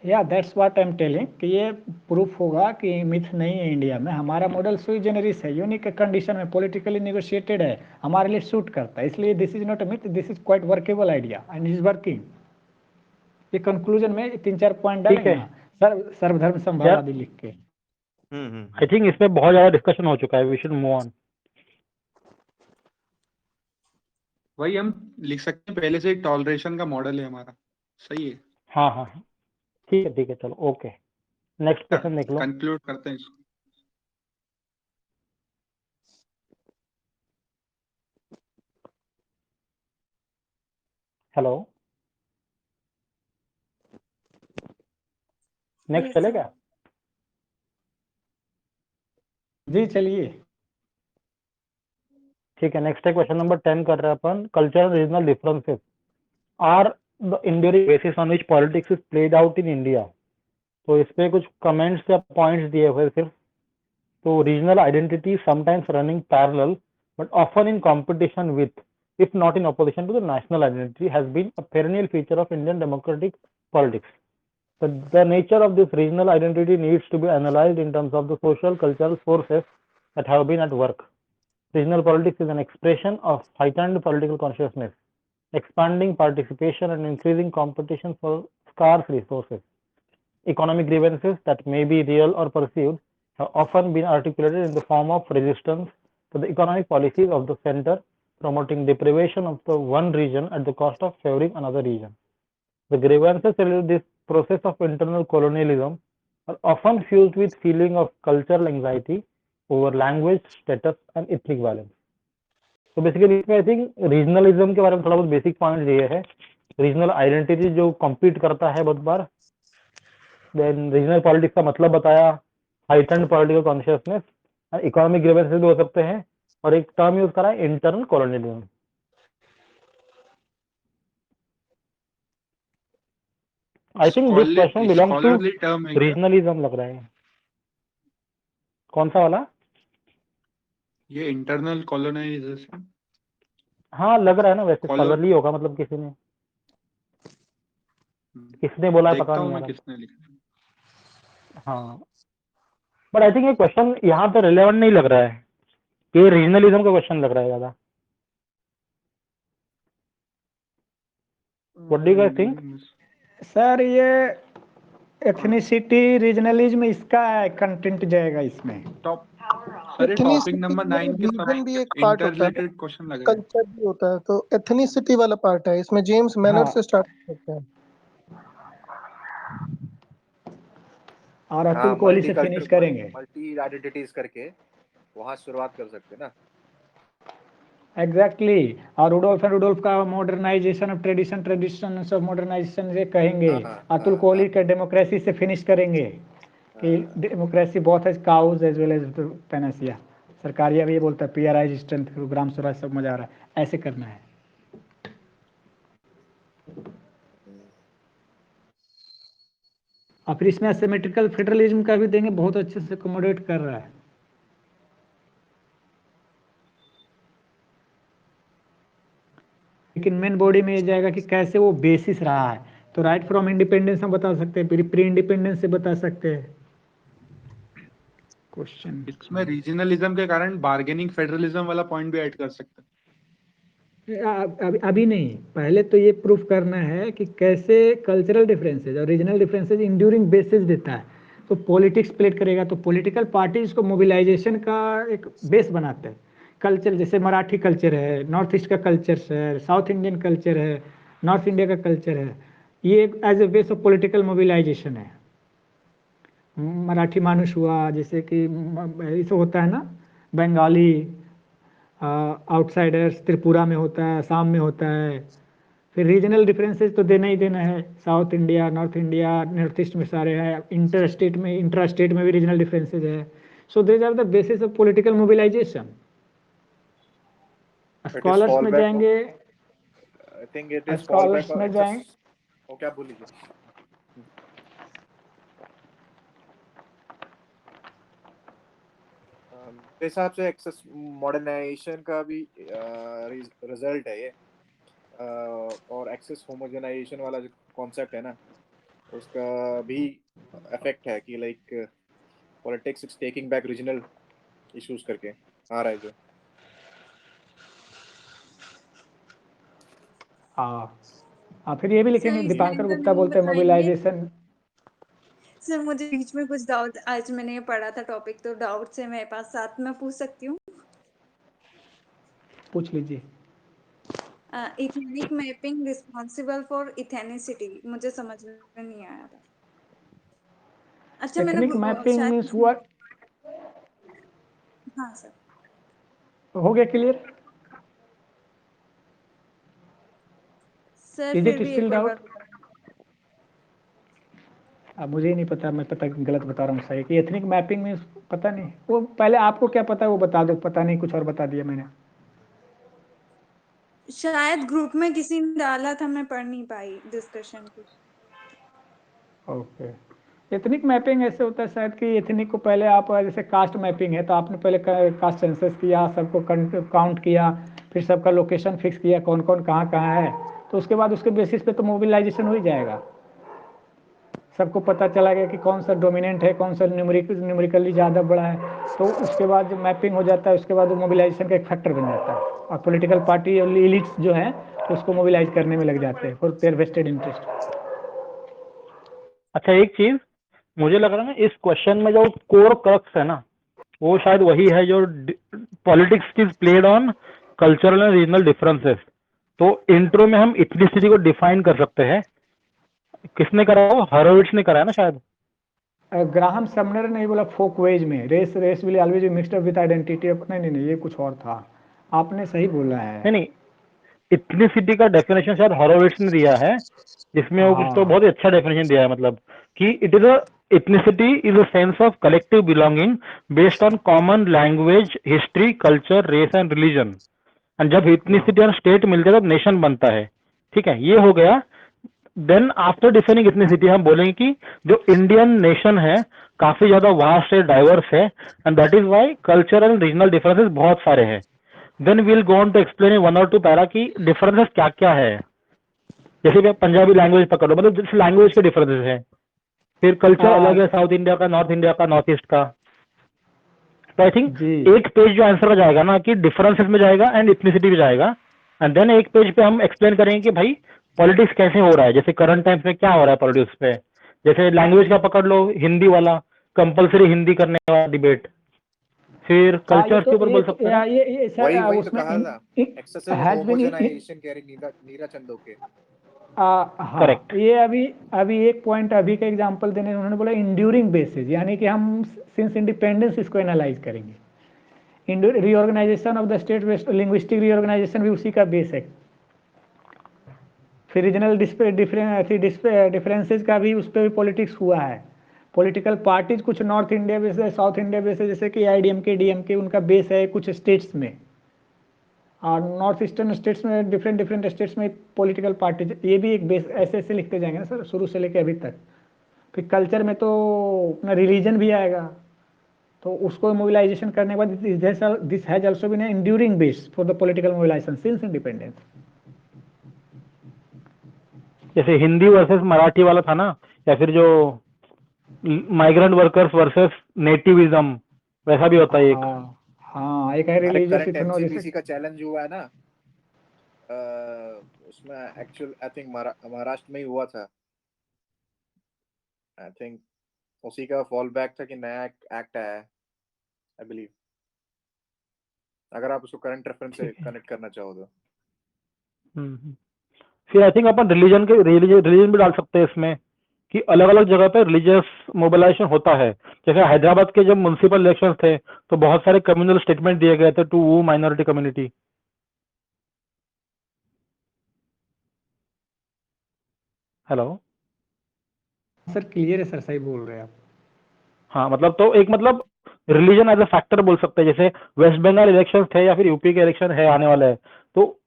या that's what I am telling कि ये प्रूफ होगा कि मिथ नहीं है इंडिया में। हमारा मॉडल सुई जेनरिस है, यूनिक कंडीशन में पॉलिटिकली नेगोशिएटेड है, हमारे लिए सूट करता है, इसलिए this is not a myth, this is quite workable idea and is working. ये कंक्लूजन में 3-4 पॉइंट डालेंगे ना, सर्वधर्म संभाववादी लिख के। आई थिंक इस पे बहुत ज्यादा डिस्कशन हो चुका है, वी शुड मूव ऑन। वही हम लिख सकते हैं, पहले से टॉलरेशन का मॉडल है हमारा, सही है। हाँ हाँ ठीक है चलो ओके, नेक्स्ट क्वेश्चन देख लो। कंक्लूड करते हैं इसको। हेलो, नेक्स्ट चलेगा? जी चलिए। ठीक है, नेक्स्ट है क्वेश्चन नंबर 10 कर रहे हैं अपन। Cultural regional differences are the enduring basis on which politics is played out in India. तो इस पे कुछ कमेंट्स या पॉइंट्स दिए हुए सिर्फ। तो regional identity sometimes running parallel but often in competition with, if not in opposition to the national identity, has been a perennial feature of Indian democratic politics. The nature of this regional identity needs to be analyzed in terms of the social cultural forces that have been at work. Regional politics is an expression of heightened political consciousness, expanding participation and increasing competition for scarce resources. Economic grievances that may be real or perceived have often been articulated in the form of resistance to the economic policies of the center, promoting deprivation of the one region at the cost of favoring another region. The grievances related to this process of internal colonialism are often fused with feeling of cultural anxiety over language, status and ethnic violence. तो बेसिकली इसमें आई थिंक रीजनलिज्म के बारे में थोड़ा बहुत बेसिक पॉइंट दिए है। रीजनल आइडेंटिटी जो कॉम्पीट करता है बहुत बार, देन रीजनल पॉलिटिक्स का मतलब बताया, heightened political consciousness, economic grievances भी हो सकते हैं, और एक टर्म यूज करा है internal colonialism. I think this question belongs to scholarly term है क्या? रीजनलिज्म लग रहा है। कौन सा वाला? ये इंटरनल कॉलोनाइजेशन। हाँ लग रहा है ना, वैसे स्कॉलरली होगा, मतलब किसने बोला है पता देखता हूँ नहीं मैं यार। किसने लिखा। हाँ बट आई थिंक ये क्वेश्चन यहाँ पे रिलेवेंट नहीं लग रहा है, ये रीजनलिज्म का क्वेश्चन लग रहा है ज्यादा। What do you guys think? Sir ये एथनिसिटी रीजनलिज्म इसका कंटेंट जाएगा इसमें। अरे टॉपिक नंबर 9 के सब रीजन भी एक पार्ट होता है, इंटररिलेटेड क्वेश्चन लग रहे हैं। कल्चर भी होता है, तो एथनिसिटी वाला पार्ट है इसमें। जेम्स मैनर से स्टार्ट करते हैं और अतुल कोहली से फिनिश करेंगे। मल्टी आइडेंटिटीज करके वहां शुरुआत कर सकते हैं ना। एग्जैक्टली और रुडोल्फ का modernisation of tradition, tradition of modernisation से कहेंगे। अतुल कोहली के डेमोक्रेसी से फिनिश करेंगे कि democracy both as cause as well as panacea. Sarkaria भी ये बोलता है पीआरआई स्ट्रेंथ, ग्राम स्वराज सब मजा आ रहा है, ऐसे करना है। और फिर इसमें सिमेट्रिकल फेडरलिज्म का भी देंगे, बहुत अच्छे से अकोमोडेट कर रहा है। लेकिन मेन बॉडी में ये जाएगा कि कैसे वो बेसिस रहा है। तो राइट फ्रॉम इंडिपेंडेंस हम बता सकते हैं, प्री इंडिपेंडेंस से बता सकते हैं। क्वेश्चन इसमें रीजनलिज्म के कारण बार्गेनिंग फेडरलिज्म वाला पॉइंट भी ऐड कर सकते हैं। अभी नहीं, पहले तो ये प्रूफ करना है कि कैसे कल्चरल डिफरेंसेज और रीजनल डिफरेंसेज इंड्यूरिंग बेसिस देता है। तो पॉलिटिक्स प्लेट करेगा, तो पॉलिटिकल पार्टी इसको मोबिलाइजेशन का एक बेस बनाते हैं। कल्चर जैसे मराठी कल्चर है, नॉर्थ ईस्ट का कल्चर है, साउथ इंडियन कल्चर है, नॉर्थ इंडिया का कल्चर है, ये as a base of political mobilisation है। मराठी मानुष हुआ, जैसे कि ऐसे होता है ना, बंगाली आउटसाइडर्स त्रिपुरा में होता है, असम में होता है। फिर रीजनल डिफरेंसेस तो देना ही देना है, साउथ इंडिया, नॉर्थ ईस्ट में सारे हैं, इंट्रा स्टेट में भी रीजनल डिफरेंसेज है। So these are the basis of political mobilisation. Scholars में जाएंगे, I think it is fall scholars back में जाएंगे, ओ क्या बोल लीजिए। मेरे हिसाब से एक्सेस मॉडर्नाइजेशन का भी रिजल्ट है ये, और एक्सेस होमोजेनाइजेशन वाला जो कॉन्सेप्ट है ना, उसका भी इफेक्ट है कि like politics is taking back regional issues करके आ रहा है जो। हाँ फिर ये भी लिखेंगे, सर इस लाइन दीपांकर का गुप्ता नहीं बोलते हैं बताएंगे? मोबिलाइजेशन। सर मुझे बीच में कुछ डाउट, आज मैंने ये पढ़ा था टॉपिक, तो डाउट से मेरे पास साथ में पूछ सकती हूँ? पूछ लीजिए। इथेनिक मैपिंग रिस्पॉन्सिबल फॉर इथेनिसिटी, मुझे समझ में नहीं आया था। अच्छा मैंने एथनिक मैपिंग शायद मीन्स हुआ। हाँ सर, हो गया क्लियर? सर इज फिर इट भी स्टिल एक और बार डाउट? अब मुझे ही नहीं पता, मैं पता गलत बता रहा हूँ सही कि एथनिक मैपिंग मीन्स पता नहीं। वो पहले आपको क्या पता है वो बता दो, पता नहीं कुछ और बता दिया मैंने। शायद ग्रुप में किसी ने डाला था, मैं पढ़ नहीं पाई डिस्कशन को। ओके, एथनिक मैपिंग ऐसे होता है शायद कि एथनिक को पहले आप, जैसे कास्ट मैपिंग है तो आपने पहले कास्ट सेंसस किया, सबको काउंट किया, फिर सबका लोकेशन फिक्स किया कौन कौन कहाँ कहाँ है, तो उसके बाद उसके बेसिस पे तो मोबिलाइजेशन हो ही जाएगा। सबको पता चला गया कि कौन सा डोमिनेंट है, कौन सा न्यूमेरिकली ज़्यादा बड़ा है, तो उसके बाद जो मैपिंग हो जाता है उसके बाद वो मोबिलाइजेशन का एक फैक्टर बन जाता है, और पॉलिटिकल पार्टी और एलिट्स जो हैं तो उसको मोबिलाइज करने में लग जाते हैं फॉर देयर वेस्टेड इंटरेस्ट। अच्छा एक चीज मुझे लग रहा है ना, इस क्वेश्चन में जो कोर क्रक्स है ना, वो शायद वही है जो politics is played on cultural and regional differences. तो इंट्रो में हम इथनिसिटी को डिफाइन कर सकते हैं। किसने करा वो? हरोविट्स ने कराया ना शायद। ग्राहम समनर ने बोला फोक वेज में race will always be mixed up with identity. नहीं, ये कुछ और था, आपने सही बोला है। नहीं, इथनिसिटी का डेफिनेशन शायद हॉरोविट्स ने दिया है, जिसमें वो कुछ तो बहुत ही अच्छा डेफिनेशन दिया है, मतलब कि it is a ethnicity is a sense of collective belonging based on common language, history, culture, race and religion. And जब इथनिसिटी और स्टेट मिलते हैं तब नेशन बनता है। ठीक है, ये हो गया। देन आफ्टर डिफाइनिंग इथनिसिटी हम बोलेंगे कि जो इंडियन नेशन है काफी ज्यादा वास्ट है, डाइवर्स है, and that is why cultural and regional differences बहुत सारे हैं। Then we'll go on to explain in 1 और 2 पैरा की डिफरेंसेस क्या क्या है। जैसे कि पंजाबी लैंग्वेज पकड़ो, मतलब जैसे लैंग्वेज के डिफरेंसेस हैं, फिर कल्चर अलग है, साउथ इंडिया का, नॉर्थ इंडिया का, नॉर्थ ईस्ट का। तो आई थिंक एक पेज जो आंसर में जाएगा ना कि डिफरेंसेस में जाएगा एंड इथनिसिटी में जाएगा, एंड देन एक पेज पे हम एक्सप्लेन करेंगे कि भाई पॉलिटिक्स कैसे हो रहा है, जैसे करंट टाइम्स में क्या हो रहा है पॉलिटिक्स पे। जैसे लैंग्वेज का पकड़ लो, हिंदी वाला, कंपलसरी हिंदी करने वाला डिबेट। फिर कल्चर के ऊपर बोल सकते हैं ना। वही तो कहा था, एक्सेसिव होमोजेनाइजेशन कह रही नीरा चंदोके। हाँ Correct. ये अभी एक पॉइंट अभी का एग्जांपल देने, उन्होंने बोला इंड्यूरिंग बेसिस, यानी कि हम सिंस इंडिपेंडेंस इसको एनालाइज करेंगे। Reorganisation of the state west, linguistic reorganisation भी उसी का बेस है। फिर रीजनल डिफरेंसेज का भी उस पर भी पॉलिटिक्स हुआ है। पॉलिटिकल पार्टीज कुछ नॉर्थ इंडिया बेस है, साउथ इंडिया बेस है, जैसे कि आईडीएमके डीएमके उनका बेस है कुछ स्टेट्स में, और नॉर्थ ईस्टर्न स्टेट्स में डिफरेंट स्टेट्स में पॉलिटिकल पार्टीज, ये भी एक बेस। ऐसे ऐसे लिखते जाएंगे ना सर, शुरू से लेके अभी तक। फिर कल्चर में तो अपना रिलीजन भी आएगा, तो उसको मोबिलाइजेशन करने के बाद this has also been enduring base for the political mobilisation since independence. जैसे हिंदी वर्सेस मराठी वाला था ना, या फिर जो माइग्रेंट वर्कर्स वर्सेस नेटिविज्म, वैसा भी होता है एक। हाँ एक है अरे रिलीजियस करंट इथनो, जैसे एमसीपीसी का चैलेंज हुआ है ना, उसमें एक्चुअल आई थिंक महाराष्ट्र में ही हुआ था। आई थिंक उसी का फॉल बैक था कि नया एक्ट आया है आई बिलीव, अगर आप उसको करंट रेफरेंस से ठीक है। कनेक्ट करना चाहो तो। फिर आई थिंक अपन रिलीजन भी डाल सकते हैं इसमें कि अलग अलग जगह पे रिलीजियस मोबिलाइजेशन होता है। जैसे हैदराबाद के जब म्युनिसिपल इलेक्शन थे तो बहुत सारे कम्युनल स्टेटमेंट दिए गए थे टू वो minority community. Hello, sir clear है सर, सही बोल रहे हैं आप। हाँ मतलब तो एक मतलब रिलीजन एज अ फैक्टर बोल सकते हैं। जैसे वेस्ट बंगाल इलेक्शन थे या फिर यूपी के इलेक्शन है आने वाले हैं, तो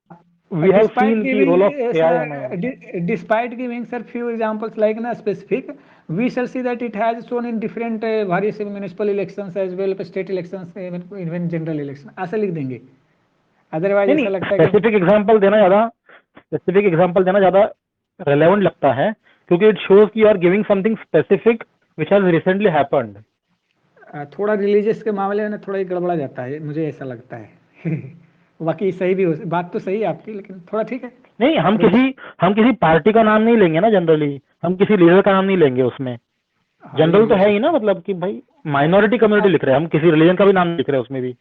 we have seen the role of AI. Despite giving sir few examples like na specific, we shall see that it has shown in different various municipal elections as well as state elections, even general election ऐसा लिख देंगे। अदरवाइज ऐसा लगता है कि स्पेसिफिक एग्जांपल देना ज्यादा रेलेवेंट लगता है क्योंकि इट शोज कि you are giving something specific which has recently happened. थोड़ा रिलीजियस के मामले में थोड़ा ही गड़बड़ा जाता है, मुझे ऐसा लगता है। बाकी सही भी हो, बात तो सही है आपकी, लेकिन थोड़ा ठीक है। नहीं, हम किसी पार्टी का नाम नहीं लेंगे ना, जनरली हम किसी लीडर का नाम नहीं लेंगे उसमें। जनरल तो है ही ना, मतलब कि भाई माइनॉरिटी कम्युनिटी लिख रहे हैं हम, किसी रिलीजन का भी नाम लिख रहे हैं उसमें भी।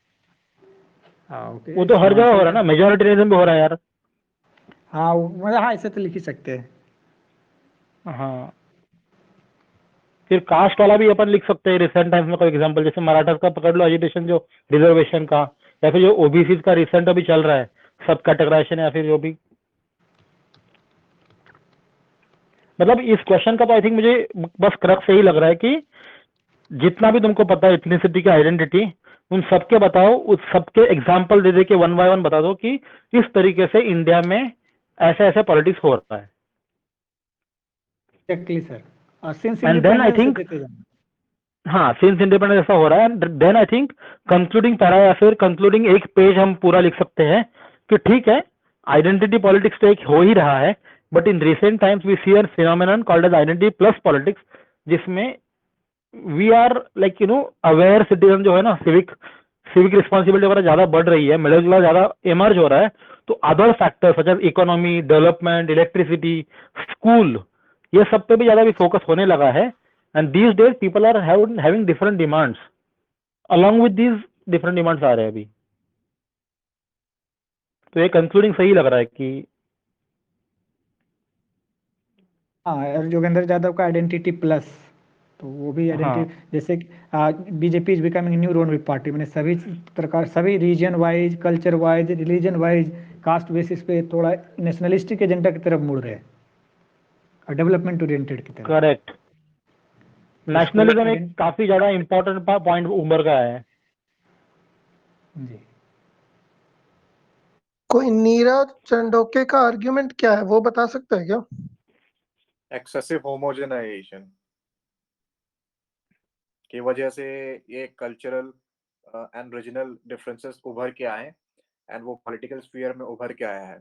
वो तो हर जगह हो रहा है ना, मेजोरिटीरिज्म भी हो रहा है यार। हाँ मतलब हाँ, ऐसे तो लिख ही सकते हैं। हाँ, फिर कास्ट वाला भी अपन लिख सकते हैं रिसेंट टाइम्स में कोई एग्जांपल, जैसे मराठा का पकड़ लो एजुटेशन जो रिजर्वेशन का, या फिर जो ओबीसी का रिसेंट अभी चल रहा है सब कैटेगराइजेशन, या फिर जो भी मतलब इस क्वेश्चन का तो आई थिंक मुझे बस क्रक्स यही लग रहा है कि जितना भी तुमको पता है इथनिसिटी की आइडेंटिटी, उन सबके बताओ, उस सबके एग्जाम्पल दे दे के वन बाय वन बता दो कि इस तरीके से इंडिया में ऐसे ऐसे पॉलिटिक्स हो रहा है। Exactly sir, since and then I independence think, देते जाना। हाँ सिंस इंडिपेंडेंस ऐसा हो रहा है, then I think concluding para या फिर कंक्लूडिंग एक पेज हम पूरा लिख सकते हैं कि ठीक है, आइडेंटिटी पॉलिटिक्स तो एक हो ही रहा है, but in recent times we see a phenomenon called as identity plus politics, जिसमें we are like aware citizen जो है ना, सिविक रिस्पॉन्सिबिलिटी वगैरह ज्यादा बढ़ रही है, मिडिल क्लास ज्यादा इमर्ज हो रहा है, तो other factors such as economy, development, electricity, school, ये सब पे भी ज्यादा भी फोकस होने लगा है। And these days people are having different demands, along with these different demands आ रहे हैं अभी। तो ये कंक्लूडिंग सही लग रहा है कि हाँ, और जोगेंद्र यादव का आइडेंटिटी प्लस, तो वो भी आइडेंटिटी, जैसे BJP is becoming new road with party, मैंने सभी प्रकार, सभी region wise, culture wise, religion wise, caste basis पे थोड़ा नेशनलिस्टिक एजेंडा की तरफ मुड़ रहे हैं और डेवलपमेंट ओरिएंटेड की तरफ। करेक्ट, नेशनलिज्म एक काफी ज्यादा इंपॉर्टेंट पॉइंट उभर का है जी। कोई नीरज चंडोके का आर्ग्यूमेंट क्या है वो बता सकते हैं क्या? एक्सेसिव होमोजेनाइजेशन की वजह से ये कल्चरल एंड रीजनल डिफरेंसेस उभर के आए एंड वो पॉलिटिकल स्फीयर में उभर के आया है।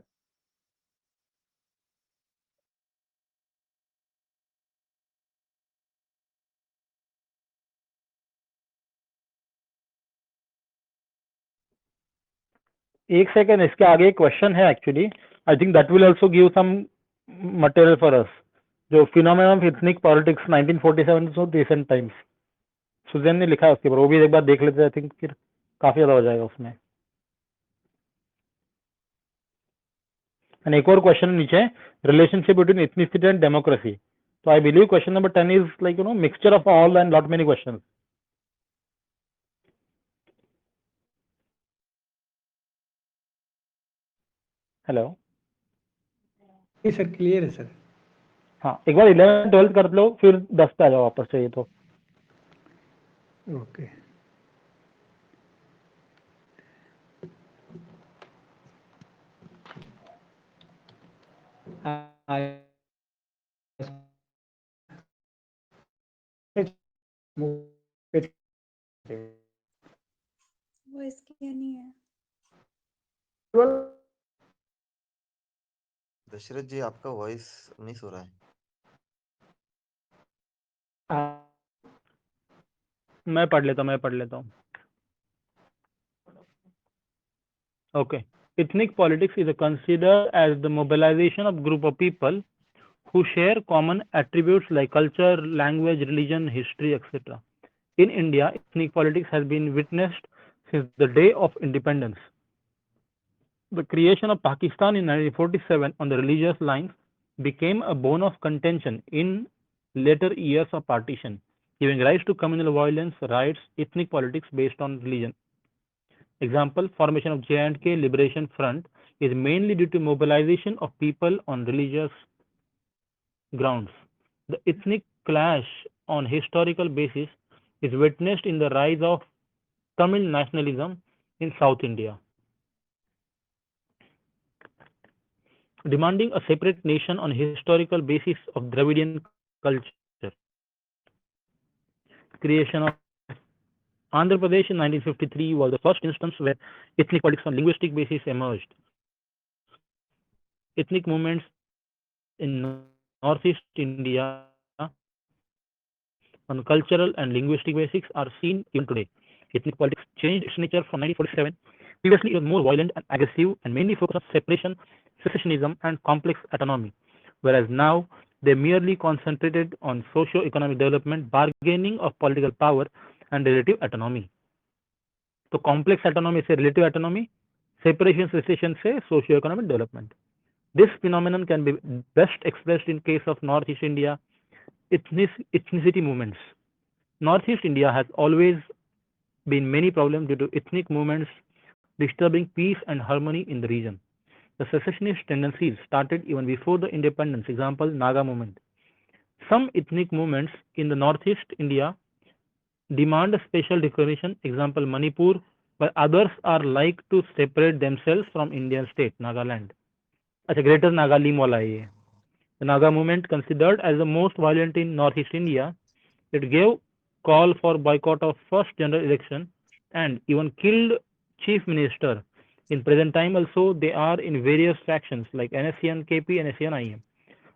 एक सेकेंड, इसके आगे एक क्वेश्चन है actually, I think that will also give some material for us, जो phenomena of ethnic politics 1947 to recent times, Susan ने लिखा है उसके ऊपर, वो भी एक बार देख लेते हैं, आई थिंक फिर काफी ज्यादा हो जाएगा उसमें। एंड एक और क्वेश्चन नीचे, relationship between ethnicity and democracy, तो I believe question number 10 is like mixture of all and lot many questions. Hello, जी सर, क्लियर है सर। हाँ एक बार 11 12 कर लो, फिर 10 पे आ जाओ वापस चाहिए तो। ओके। वो इसके नहीं है। दशरथ जी आपका वॉइस मिस हो रहा है। मैं पढ़ लेता हूँ। Okay, ethnic politics is considered as the mobilization of group of people who share common attributes like culture, language, religion, history, etc. In India, ethnic politics has been witnessed since the day of independence. The creation of Pakistan in 1947 on the religious lines became a bone of contention in later years of partition, giving rise to communal violence, riots, ethnic politics based on religion. Example, formation of J&K Liberation Front is mainly due to mobilization of people on religious grounds. The ethnic clash on historical basis is witnessed in the rise of Tamil nationalism in South India, demanding a separate nation on historical basis of Dravidian culture. Creation of Andhra Pradesh in 1953 was the first instance where ethnic politics on linguistic basis emerged. Ethnic movements in Northeast India on cultural and linguistic basics are seen even today. Ethnic politics changed its nature from 1947. Previously, it was more violent and aggressive and mainly focused on separation, secessionism, and complex autonomy, whereas now they merely concentrated on socio-economic development, bargaining of political power, and relative autonomy. तो complex autonomy से relative autonomy, separation secession से socio-economic development. This phenomenon can be best expressed in case of Northeast India ethnicity movements. Northeast India has always been many problems due to ethnic movements disturbing peace and harmony in the region. The secessionist tendencies started even before the independence. Example, Naga movement. Some ethnic movements in the Northeast India demand a special declaration. Example, Manipur, while others are like to separate themselves from Indian state, Nagaland. अच्छा, Greater Nagalim वाला है ये. The Naga movement, considered as the most violent in Northeast India, it gave call for boycott of first general election and even killed chief minister. In present time also, they are in various factions like NSCN KP and NSCN IM.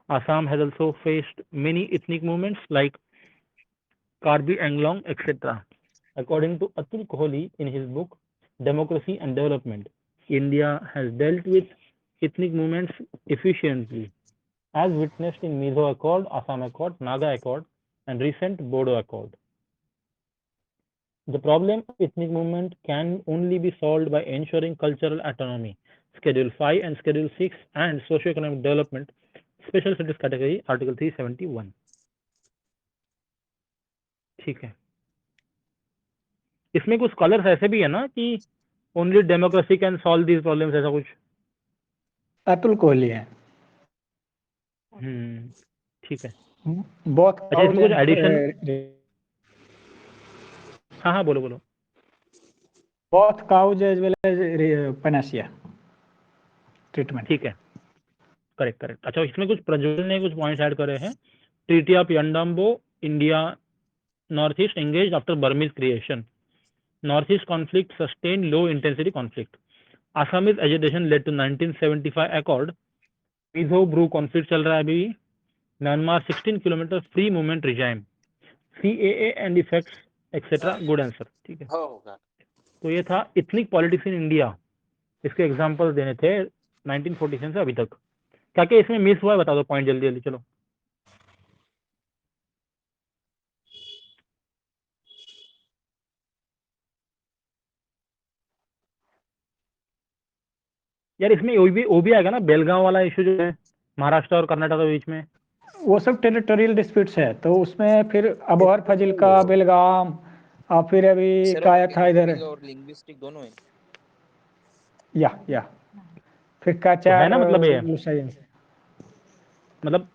Assam has also faced many ethnic movements like Karbi Anglong, etc. According to Atul Kohli in his book Democracy and Development, India has dealt with ethnic movements efficiently, as witnessed in Mizo Accord, Assam Accord, Naga Accord, and recent Bodo Accord. The problem of ethnic movement can only be solved by ensuring cultural autonomy, Schedule 5 and Schedule 6, and socio-economic development, Special Status Category, Article 371. ठीक है. इसमें कुछ स्कॉलर्स ऐसे भी है ना कि only democracy can solve these problems, ऐसा कुछ? अतुल कोहली है. ठीक है. बहुत अच्छा, इसमें कुछ एडिशन? हाँ बोलो बोलो. both cows as well as panacea treatment. ठीक है, करेक्ट. अच्छा, इसमें कुछ प्रज्वल ने कुछ पॉइंट्स ऐड करे हैं. Treaty of Yandabo, India north east engage after Burmese creation. North east conflict sustain low intensity conflict. Assamese agitation led to 1975 accord. Mizo Bru conflict चल रहा है अभी. Myanmar 16 kilometre free movement regime. CAA and effects etcetera. Good answer. ठीक है. तो ये था इथनिक पॉलिटिक्स इन इंडिया. इसके एग्जांपल्स देने थे 1947 से अभी तक. क्या क्या इसमें मिस हुआ है बता दो पॉइंट जल्दी जल्दी. चलो. यार इसमें ओबी आएगा ना, बेलगांव वाला इशू जो है महाराष्ट्र और कर्नाटक के बीच में, वो सब टेरिटोरियल डिस्प्यूट्स है. तो उसमें फिर अबोहर फाजिल्का, बेलगाम, और फिर अभी क्या था इधर और लिंग्विस्टिक दोनों है. या फिर काचार है ना, मतलब ये मतलब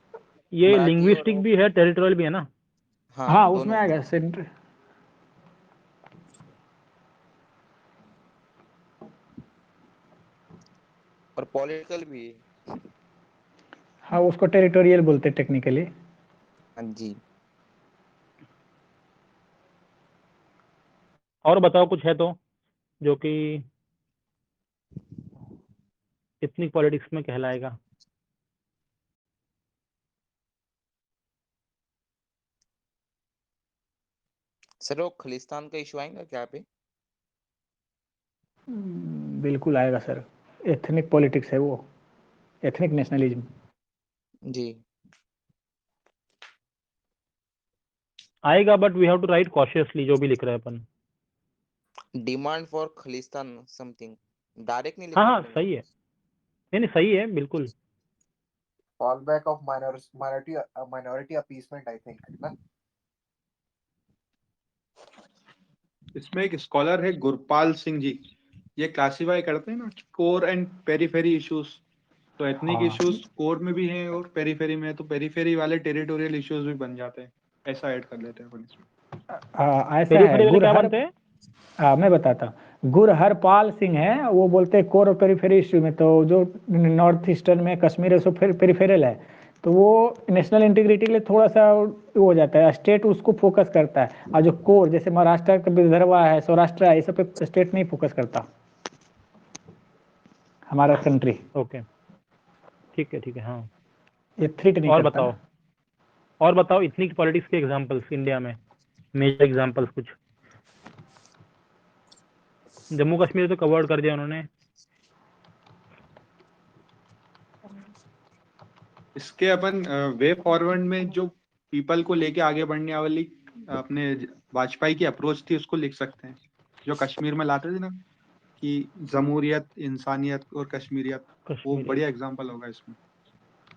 ये लिंग्विस्टिक भी है, टेरिटोरियल भी है ना. हाँ उसमें आएगा सेंटर. और पॉलिटिकल भी. हाँ उसको टेरिटोरियल बोलते टेक्निकली. हाँ जी. और बताओ कुछ है तो जो कि इथनिक पॉलिटिक्स में कहलाएगा. सर वो खलिस्तान का इशू आएगा क्या पे? बिल्कुल आएगा सर. एथनिक पॉलिटिक्स है वो, एथनिक नेशनलिज्म। जी आएगा, but we have to write cautiously जो भी लिख रहे हैं अपन। Demand for Khalistan something, direct नहीं हाँ लिखना हाँ पड़ेगा। सही है, नहीं नहीं सही है बिल्कुल। Fallback of minority appeasement, I think, ना? इसमें एक स्कॉलर है गुरपाल सिंह जी, ये क्लासिफाई करते हैं ना कोर एंड पेरिफेरी इश्यूज। तो एथनिक हाँ इश्यूज कोर में भी हैं और पेरिफेरी में है, तो पेरिफेरी वाले टेरिटोरियल इश्यूज भी बन जाते हैं, ऐसा ऐड कर लेते हैं अपन इसमें। ऐसा है। पेरीफेरी वाले क्या बनते हैं? मैं बताता हूँ। गुरहरपाल सिंह है, वो बोलते हैं कोर और पेरिफेरी इश्यू में, तो जो नॉर्थ ईस्टर्न में कश्मीर है सो फिर पेरिफेरल है, तो वो नेशनल इंटीग्रिटी के लिए थोड़ा सा वो हो जाता है, स्टेट उसको फोकस करता है। और जो कोर जैसे महाराष्ट्र का विदर्भा है, सौराष्ट्र है, ये सब पे स्टेट नहीं फोकस करता हमारा कंट्री। ओके ठीक है हाँ। ये थ्रीट नहीं और करता बताओ, ना। और बताओ इथनिक पॉलिटिक्स के एग्जांपल्स इंडिया में, मेजर एग्जांपल्स कुछ। जम्मू कश्मीर तो कवर्ड कर दिया उन्होंने। इसके अपन वे फॉरवर्ड में जो पीपल को लेके आगे बढ़ने वाली अपने वाजपेयी की अप्रोच थी उसको लिख सकते हैं, जो कश्मीर में लाते थे ना कि जमहूरियत, इंसानियत और कश्मीरियत, वो कश्मीर बढ़िया एग्जांपल होगा इसमें।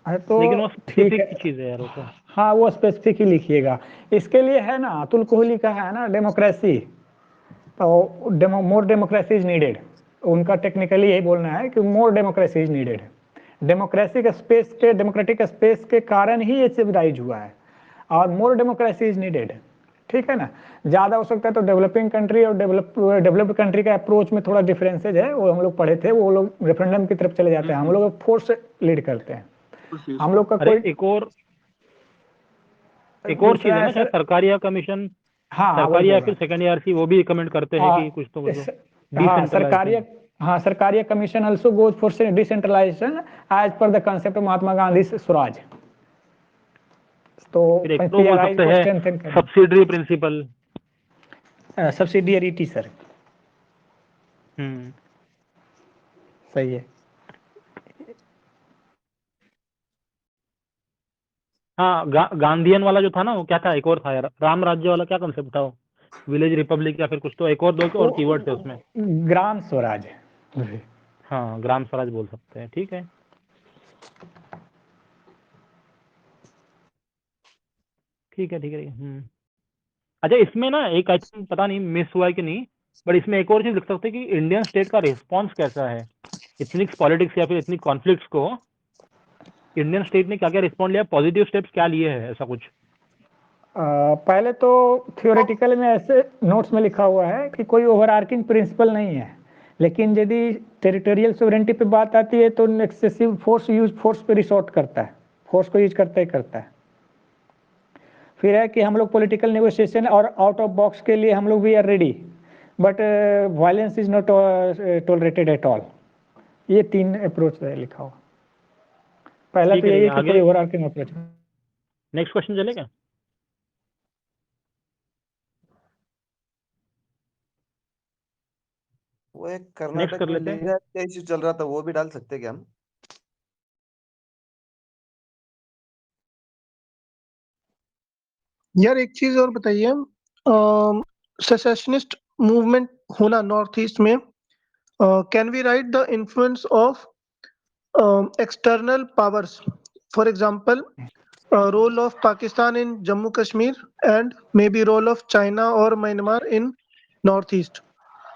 अरे तो लेकिन वो ठीक स्पेसिफिक है, चीज है यार वो तो। हाँ वो स्पेसिफिक ही लिखिएगा। इसके लिए है ना, अतुल कोहली का है ना डेमोक्रेसी, तो मोर डेमोक्रेसी इज नीडेड। उनका टेक्निकली यही बोलना है कि मोर डेमोक्रेसी इज नीडेड। डेमोक्रेसी के स्पेस के, डेमोक्रेटिक स्पेस के कारण ही ये सिविलाइज हुआ है, और मोर डेमोक्रेसी इज नीडेड। ठीक है ना, ज़्यादा हो सकता है तो डेवलपिंग कंट्री और डेवलप्ड कंट्री का अप्रोच में थोड़ा डिफरेंसेज है, वो हम लोग पढ़े थे, वो लोग रेफरेंडम की तरफ चले जाते हैं, हम लोग फोर्स से लीड करते हैं। हम लोग का अरे कोई एक और चीज दूसरा है है ना, शायद सर। सरकारिया कमीशन, हाँ वही सरकारिया बोल या रहा फिर हूँ। सेकेंड ईआरसी वो भी रिकमेंड करते हैं कि कुछ तो कुछ हाँ सरकारिया, डिसेंट्रलाइजेशन। हाँ Sarkaria commission also goes for decentralisation as per the concept of Mahatma Gandhi swaraj. तो फिर एक तो बोल पीआरआई सकते को हैं स्ट्रेंथन करना, सब्सिडरी प्रिंसिपल। सब्सिडियरिटी सर, सही है। हाँ गांधीयन वाला जो था ना, वो क्या था, एक और था यार, राम राज्य वाला क्या कंसेप्ट था वो, विलेज रिपब्लिक या फिर कुछ, तो एक और दो और कीवर्ड थे उसमें। ग्राम स्वराज। हाँ ग्राम स्वराज बोल सकते हैं, ठीक है। ठीक है। अच्छा इसमें ना एक आई थिंक पता नहीं मिस हुआ है कि नहीं, बट इसमें एक और चीज लिख सकते हैं कि इंडियन स्टेट का रिस्पॉन्स कैसा है इथनिक पॉलिटिक्स या फिर इथनिक कॉन्फ्लिक्ट्स को। इंडियन स्टेट ने क्या क्या रिस्पॉन्ड लिया, पॉजिटिव स्टेप्स क्या लिए हैं, ऐसा कुछ। पहले तो थियोरेटिकल में ऐसे नोट्स में लिखा हुआ है कि कोई ओवरआर्किंग प्रिंसिपल नहीं है, लेकिन यदि टेरिटोरियल सोवरेंटी पे बात आती है तो एक्सेसिव फोर्स पे रिसोर्ट करता है, फोर्स को यूज करता ही करता है। फिर है कि हम लोग पॉलिटिकल नेगोशिएशन और आउट ऑफ बॉक्स के लिए हम लोग we are ready, but violence is not tolerated at all. ये 3 अप्रोच है लिखा हुआ। पहला तो यही है कि आगे कोई ओवरआर्किंग अप्रोच। नेक्स्ट क्वेश्चन चलेगा। वो एक नेक्स्ट कर्नाटक कर में लेते हैं। लिंगायत का इश्यू चल रहा था, वो भी डाल सकते हैं क्या हम? यार एक चीज और बताइए, सेसेशनिस्ट मूवमेंट होना नॉर्थ ईस्ट में, can we write the influence of external powers, for example role of Pakistan in Jammu Kashmir and maybe role of China or Myanmar in northeast?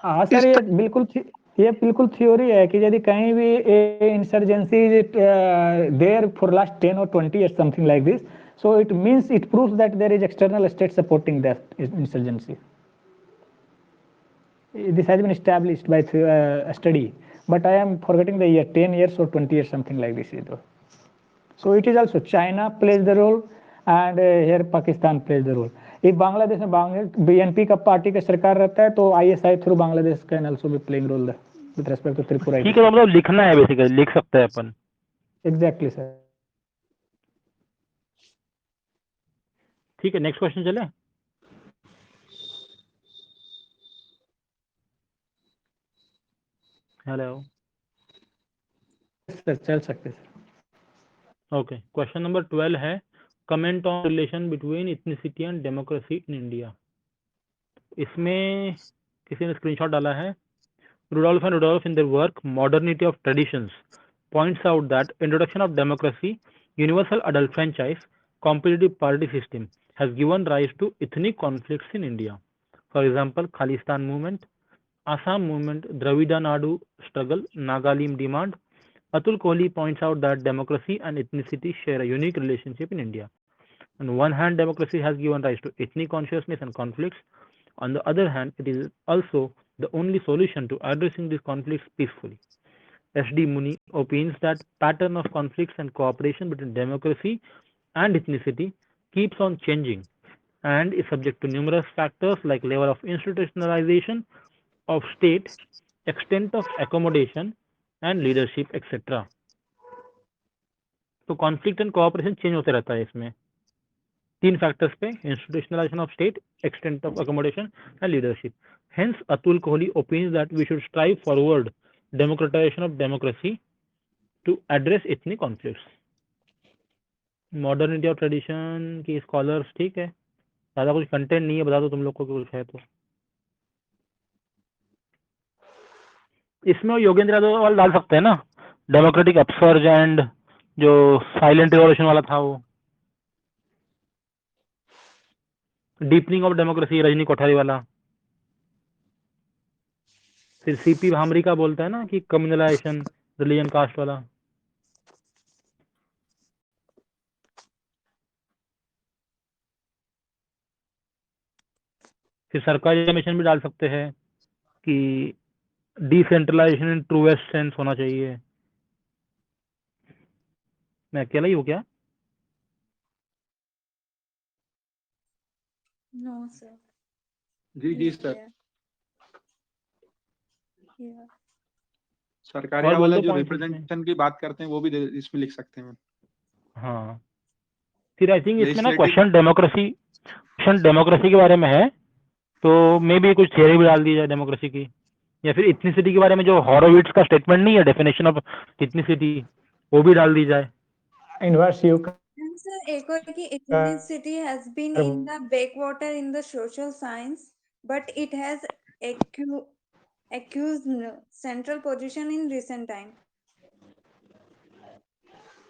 हाँ सर, इस ये बिल्कुल थ्योरी है कि यदि कहीं भी insurgency there for last 10 or 20 years something like this, so it means it proves that there is external state supporting that insurgency. This has been established by study, but I am forgetting the year, 10 years or 20 years something like this. So it is also China plays the role and here Pakistan plays the role. If Bangladesh में BNP का पार्टी का सरकार रहता है तो ISI through Bangladesh can also be playing role with respect to Tripura. ठीक है, तो मतलब लिखना है बेसिकली, लिख सकते हैं अपन। Exactly sir. ठीक है नेक्स्ट क्वेश्चन चले। हेलो सर चल सकते सर। ओके, क्वेश्चन नंबर 12 है comment on relation between ethnicity and democracy in India. इसमें किसी ने स्क्रीनशॉट डाला है। Rudolph and Rudolph in their work Modernity of Traditions points out that introduction of democracy, universal adult franchise, competitive party system has given rise to ethnic conflicts in India. For example, Khalistan movement, Assam movement, Dravida Nadu struggle, Nagalim demand. Atul Kohli points out that democracy and ethnicity share a unique relationship in India. On one hand, democracy has given rise to ethnic consciousness and conflicts. On the other hand, it is also the only solution to addressing these conflicts peacefully. S.D. Muni opines that pattern of conflicts and cooperation between democracy and ethnicity keeps on changing and is subject to numerous factors like level of institutionalization of state, extent of accommodation and leadership, etc. तो कॉन्फ्लिक्ट एंड कोऑपरेशन चेंज होते रहता है इसमें 3 फैक्टर्स पे, institutionalization of state, extent of accommodation and leadership. Hence, Atul Kohli opines that we should strive forward democratization of democracy to address ethnic conflicts. Modernity of tradition की scholars ठीक है, ज़्यादा कुछ कंटेंट नहीं है, बता दो तुम लोग को कुछ है तो। इसमें योगेंद्र यादव वाला डाल सकते हैं ना, डेमोक्रेटिक अपसर्ज एंड जो साइलेंट रिवॉल्यूशन वाला था वो, deepening of democracy Rajni Kothari वाला, फिर सीपी भामरी का बोलता है ना कि कम्युनलाइजेशन रिलीजन कास्ट वाला। फिर सरकारी मिशन भी डाल सकते हैं कि डिसेंट्रलाइजेशन इन ट्रूएस्ट सेंस होना चाहिए। मैं अकेला ही हूँ क्या? No, sir. जी जी सर। Yeah. Yeah. सरकारिया और बोल वाला दो जो पॉइंट इसमें। रिप्रेजेंटेशन की बात करते हैं वो भी इसमें लिख सकते हैं। हाँ, फिर आई थिंक इसमें ना Legislative- क्वेश्चन डेमोक्रेसी के बारे में है, तो मे भी कुछ थियरी भी डाल दी जाए डेमोक्रेसी की, या फिर इथनिसिटी के बारे में जो हॉरोविट्स का स्टेटमेंट नहीं है डेफिनेशन ऑफ इथनिसिटी, वो भी डाल दी जाए। इनवर्स यू And sir, एक और कि ethnicity has been in the backwater in the social science, but it has accused central position in recent time.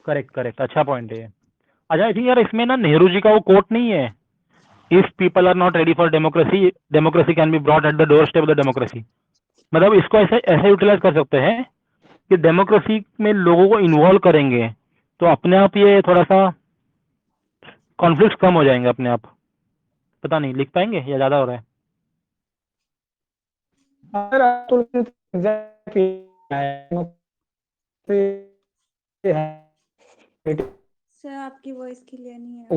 Correct, अच्छा पॉइंट है। अच्छा, आई थिंक यार इसमें ना नेहरू जी का वो कोट नहीं है, if people are not ready for democracy, democracy can be brought at the door step of the democracy. मतलब इसको ऐसे ऐसे यूटिलाइज कर सकते हैं कि डेमोक्रेसी में लोगों को इन्वॉल्व करेंगे तो अपने आप ये थोड़ा सा कॉन्फ्लिक्ट कम हो जाएंगे अपने आप। पता नहीं लिख पाएंगे या ज्यादा हो रहा है? सर आपकी वॉइस क्लियर नहीं है।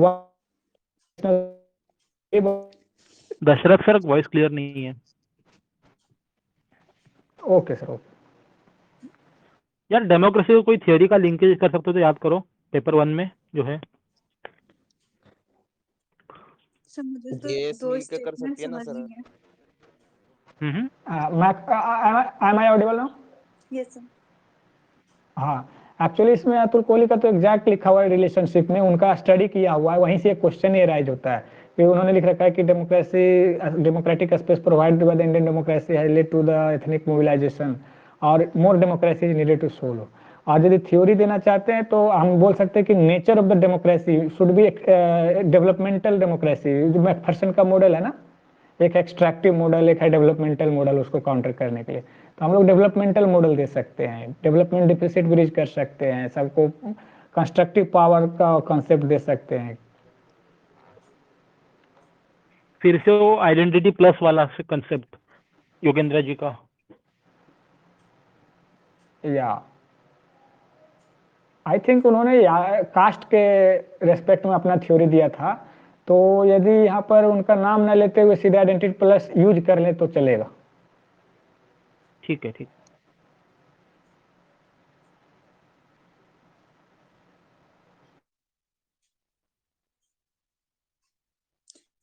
दशरथ सर वॉइस क्लियर नहीं है। Okay sir, okay. यार डेमोक्रेसी को कोई थियोरी का लिंकेज कर सकते हो तो याद करो, पेपर 1 में जो है। सर मुझे तो जेएस दो मिलकर कर स्टेटमेंट सकती है ना समझ सर। नहीं है। am I audible now? Yes sir. हाँ, एक्चुअली इसमें अतुल कोहली का तो एग्जैक्ट लिखा हुआ है रिलेशनशिप में, उनका स्टडी किया हुआ है, वहीं से एक क्वेश्चन ये राइज होता है कि उन्होंने लिख रखा है कि democratic space provided by the Indian democracy has led to the ethnic mobilisation और more democracy is needed to solve. और यदि थ्योरी देना चाहते हैं तो हम बोल सकते हैं कि nature of the democracy should be developmental democracy. जो मैकफर्सन का मॉडल है ना, एक एक्सट्रैक्टिव मॉडल, एक है डेवलपमेंटल मॉडल, उसको काउंटर करने के लिए तो हम लोग डेवलपमेंटल मॉडल दे सकते हैं, डेवलपमेंट डिफिसिट ब्रिज कर सकते हैं, सबको कंस्ट्रक्टिव पावर का कॉन्सेप्ट दे सकते हैं। फिर से वो आइडेंटिटी प्लस वाला कंसेप्ट योगेंद्र जी का, या आई थिंक उन्होंने कास्ट के रेस्पेक्ट में अपना थ्योरी दिया था, तो यदि यहाँ पर उनका नाम न लेते हुए सीधे आइडेंटिटी प्लस यूज कर ले तो चलेगा। ठीक है, ठीक।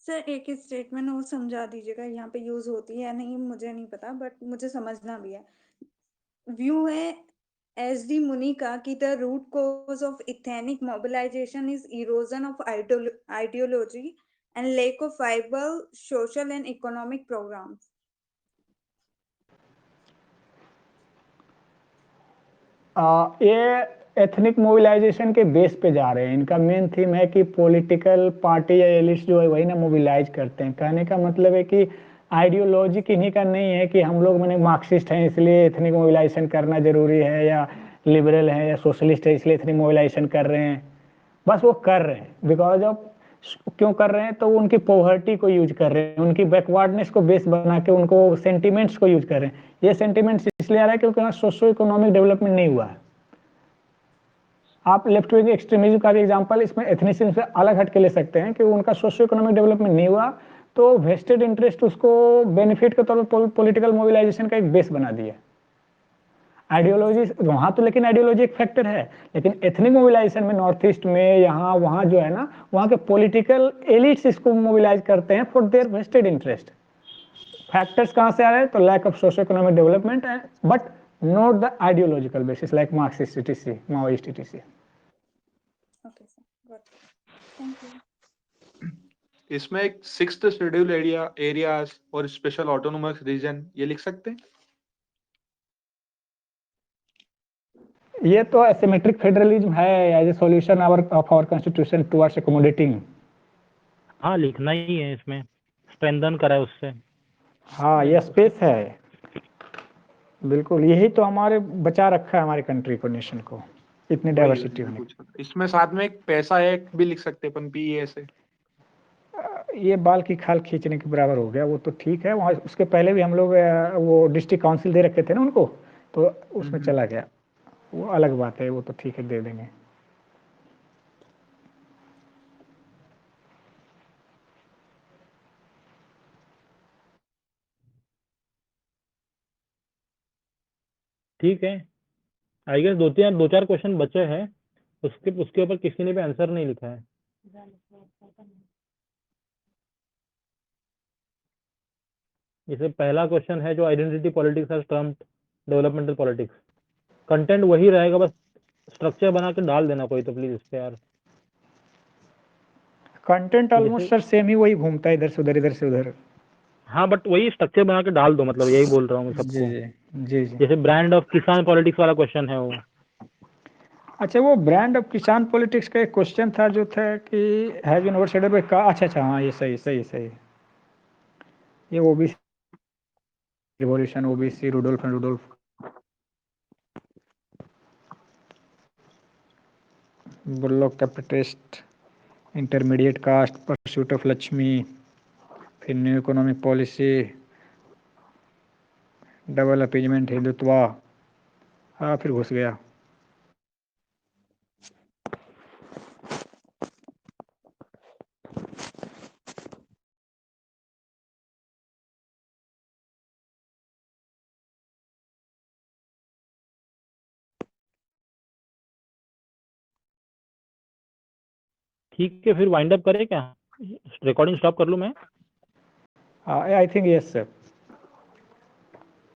सर एक स्टेटमेंट और समझा दीजिएगा, यहाँ पे यूज होती है नहीं मुझे नहीं पता, बट मुझे समझना भी है। व्यू है as the Munika ki the root cause of ethnic mobilization is erosion of ideology and lack of viable social and economic programs. ये एथनिक मोबिलाइजेशन के बेस पे जा रहे हैं। इनका मेन थीम है कि पॉलिटिकल पार्टी या एलिट्स जो है वही ना मोबिलाइज करते हैं। कहने का मतलब है कि आइडियोलॉजी किन्हीं का नहीं है कि हम लोग माने मार्क्सिस्ट हैं इसलिए एथनिक मोबिलाइजेशन करना जरूरी है, या लिबरल हैं या सोशलिस्ट है इसलिए एथनिक मोबिलाइजेशन कर रहे हैं। बस वो कर रहे हैं बिकॉज ऑफ, क्यों कर रहे हैं तो उनकी पॉवर्टी को यूज कर रहे हैं, उनकी बैकवर्डनेस को बेस बना के उनको सेंटिमेंट्स को यूज कर रहे हैं। ये सेंटिमेंट्स इसलिए आ रहा है क्योंकि वहाँ सोशो इकोनॉमिक डेवलपमेंट नहीं हुआ है। आप लेफ्ट विंग एक्सट्रीमिज्म का भी एग्जांपल इसमें एथनिसिज्म से अलग हट के ले सकते हैं कि उनका सोशो इकोनॉमिक डेवलपमेंट नहीं हुआ तो वेस्टेड इंटरेस्ट उसको बेनिफिट के तौर पर पॉलिटिकल मोबिलाइजेशन का एक बेस बना दिया। आइडियोलॉजी वहां तो, लेकिन आइडियोलॉजी एक फैक्टर है, लेकिन एथनिक मोबिलाइजेशन में नॉर्थ ईस्ट में यहाँ वहाँ जो है ना, वहाँ के पॉलिटिकल एलिट्स इसको मोबिलाइज करते हैं for their vested interest. Factors कहाँ से आ रहे हैं तो lack of socio economic development है, but not the ideological basis like Marxist etc, Maoist etc। Okay, sir. Got it. Thank you. इसमें एक 6th शेड्यूल एरियाज और स्पेशल ऑटोनोमस रीजन ये लिख सकते हैं। ये तो एसिमेट्रिक फेडरलिज्म है as a solution of our constitution towards accommodating. हाँ लिखना ही है इसमें, स्ट्रेंथन करा है उससे। हाँ ये स्पेस है, बिल्कुल यही तो हमारे बचा रखा है हमारे कंट्री को, नेशन को, इतनी डाइवर्सिटी होने। इसमें साथ में एक पैसा एक भी लिख सकते हैं अपन, पीए से। ये बाल की खाल खींचने के बराबर हो गया, वो तो ठीक है। वहाँ उसके पहले भी हम लोग वो डिस्ट्रिक्ट काउंसिल दे रखे थे ना उनको, तो उसमें चला गया, वो अलग बात है, वो तो ठीक है दे देंगे। ठीक है, आई गेस दो चार क्वेश्चन बचे हैं, उसके ऊपर किसी ने भी आंसर नहीं लिखा है। जैसे पहला क्वेश्चन है जो identity politics has trumped developmental politics. Content वही रहेगा, बस स्ट्रक्चर बना के डाल देना कोई तो प्लीज इस पे यार। कंटेंट ऑलमोस्ट सर सेम ही, वही घूमता है इधर से उधर, इधर से उधर। हाँ बट वही स्ट्रक्चर बना के डाल दो, मतलब यही बोल रहा हूँ सबको। जी। जैसे ब्रांड ऑफ किसान पॉलिटिक्स वाला क्वेश्चन है वो। अच्छा, वो ब्रांड ऑफ किसान पॉलिटिक्स का एक क्वेश्चन था जो था कि हैव बीन ओवरशैडोड बाय का। अच्छा हाँ, ये सही। ये OBC revolution, OBC Rudolph and Rudolph, bullock capitalist, intermediate caste, pursuit of Lakshmi, फिर new economic policy, double appeasement, Hindutva. हाँ फिर घुस गया। ठीक है, फिर वाइंड अप करें क्या? रिकॉर्डिंग स्टॉप कर लूँ मैं? I think yes sir.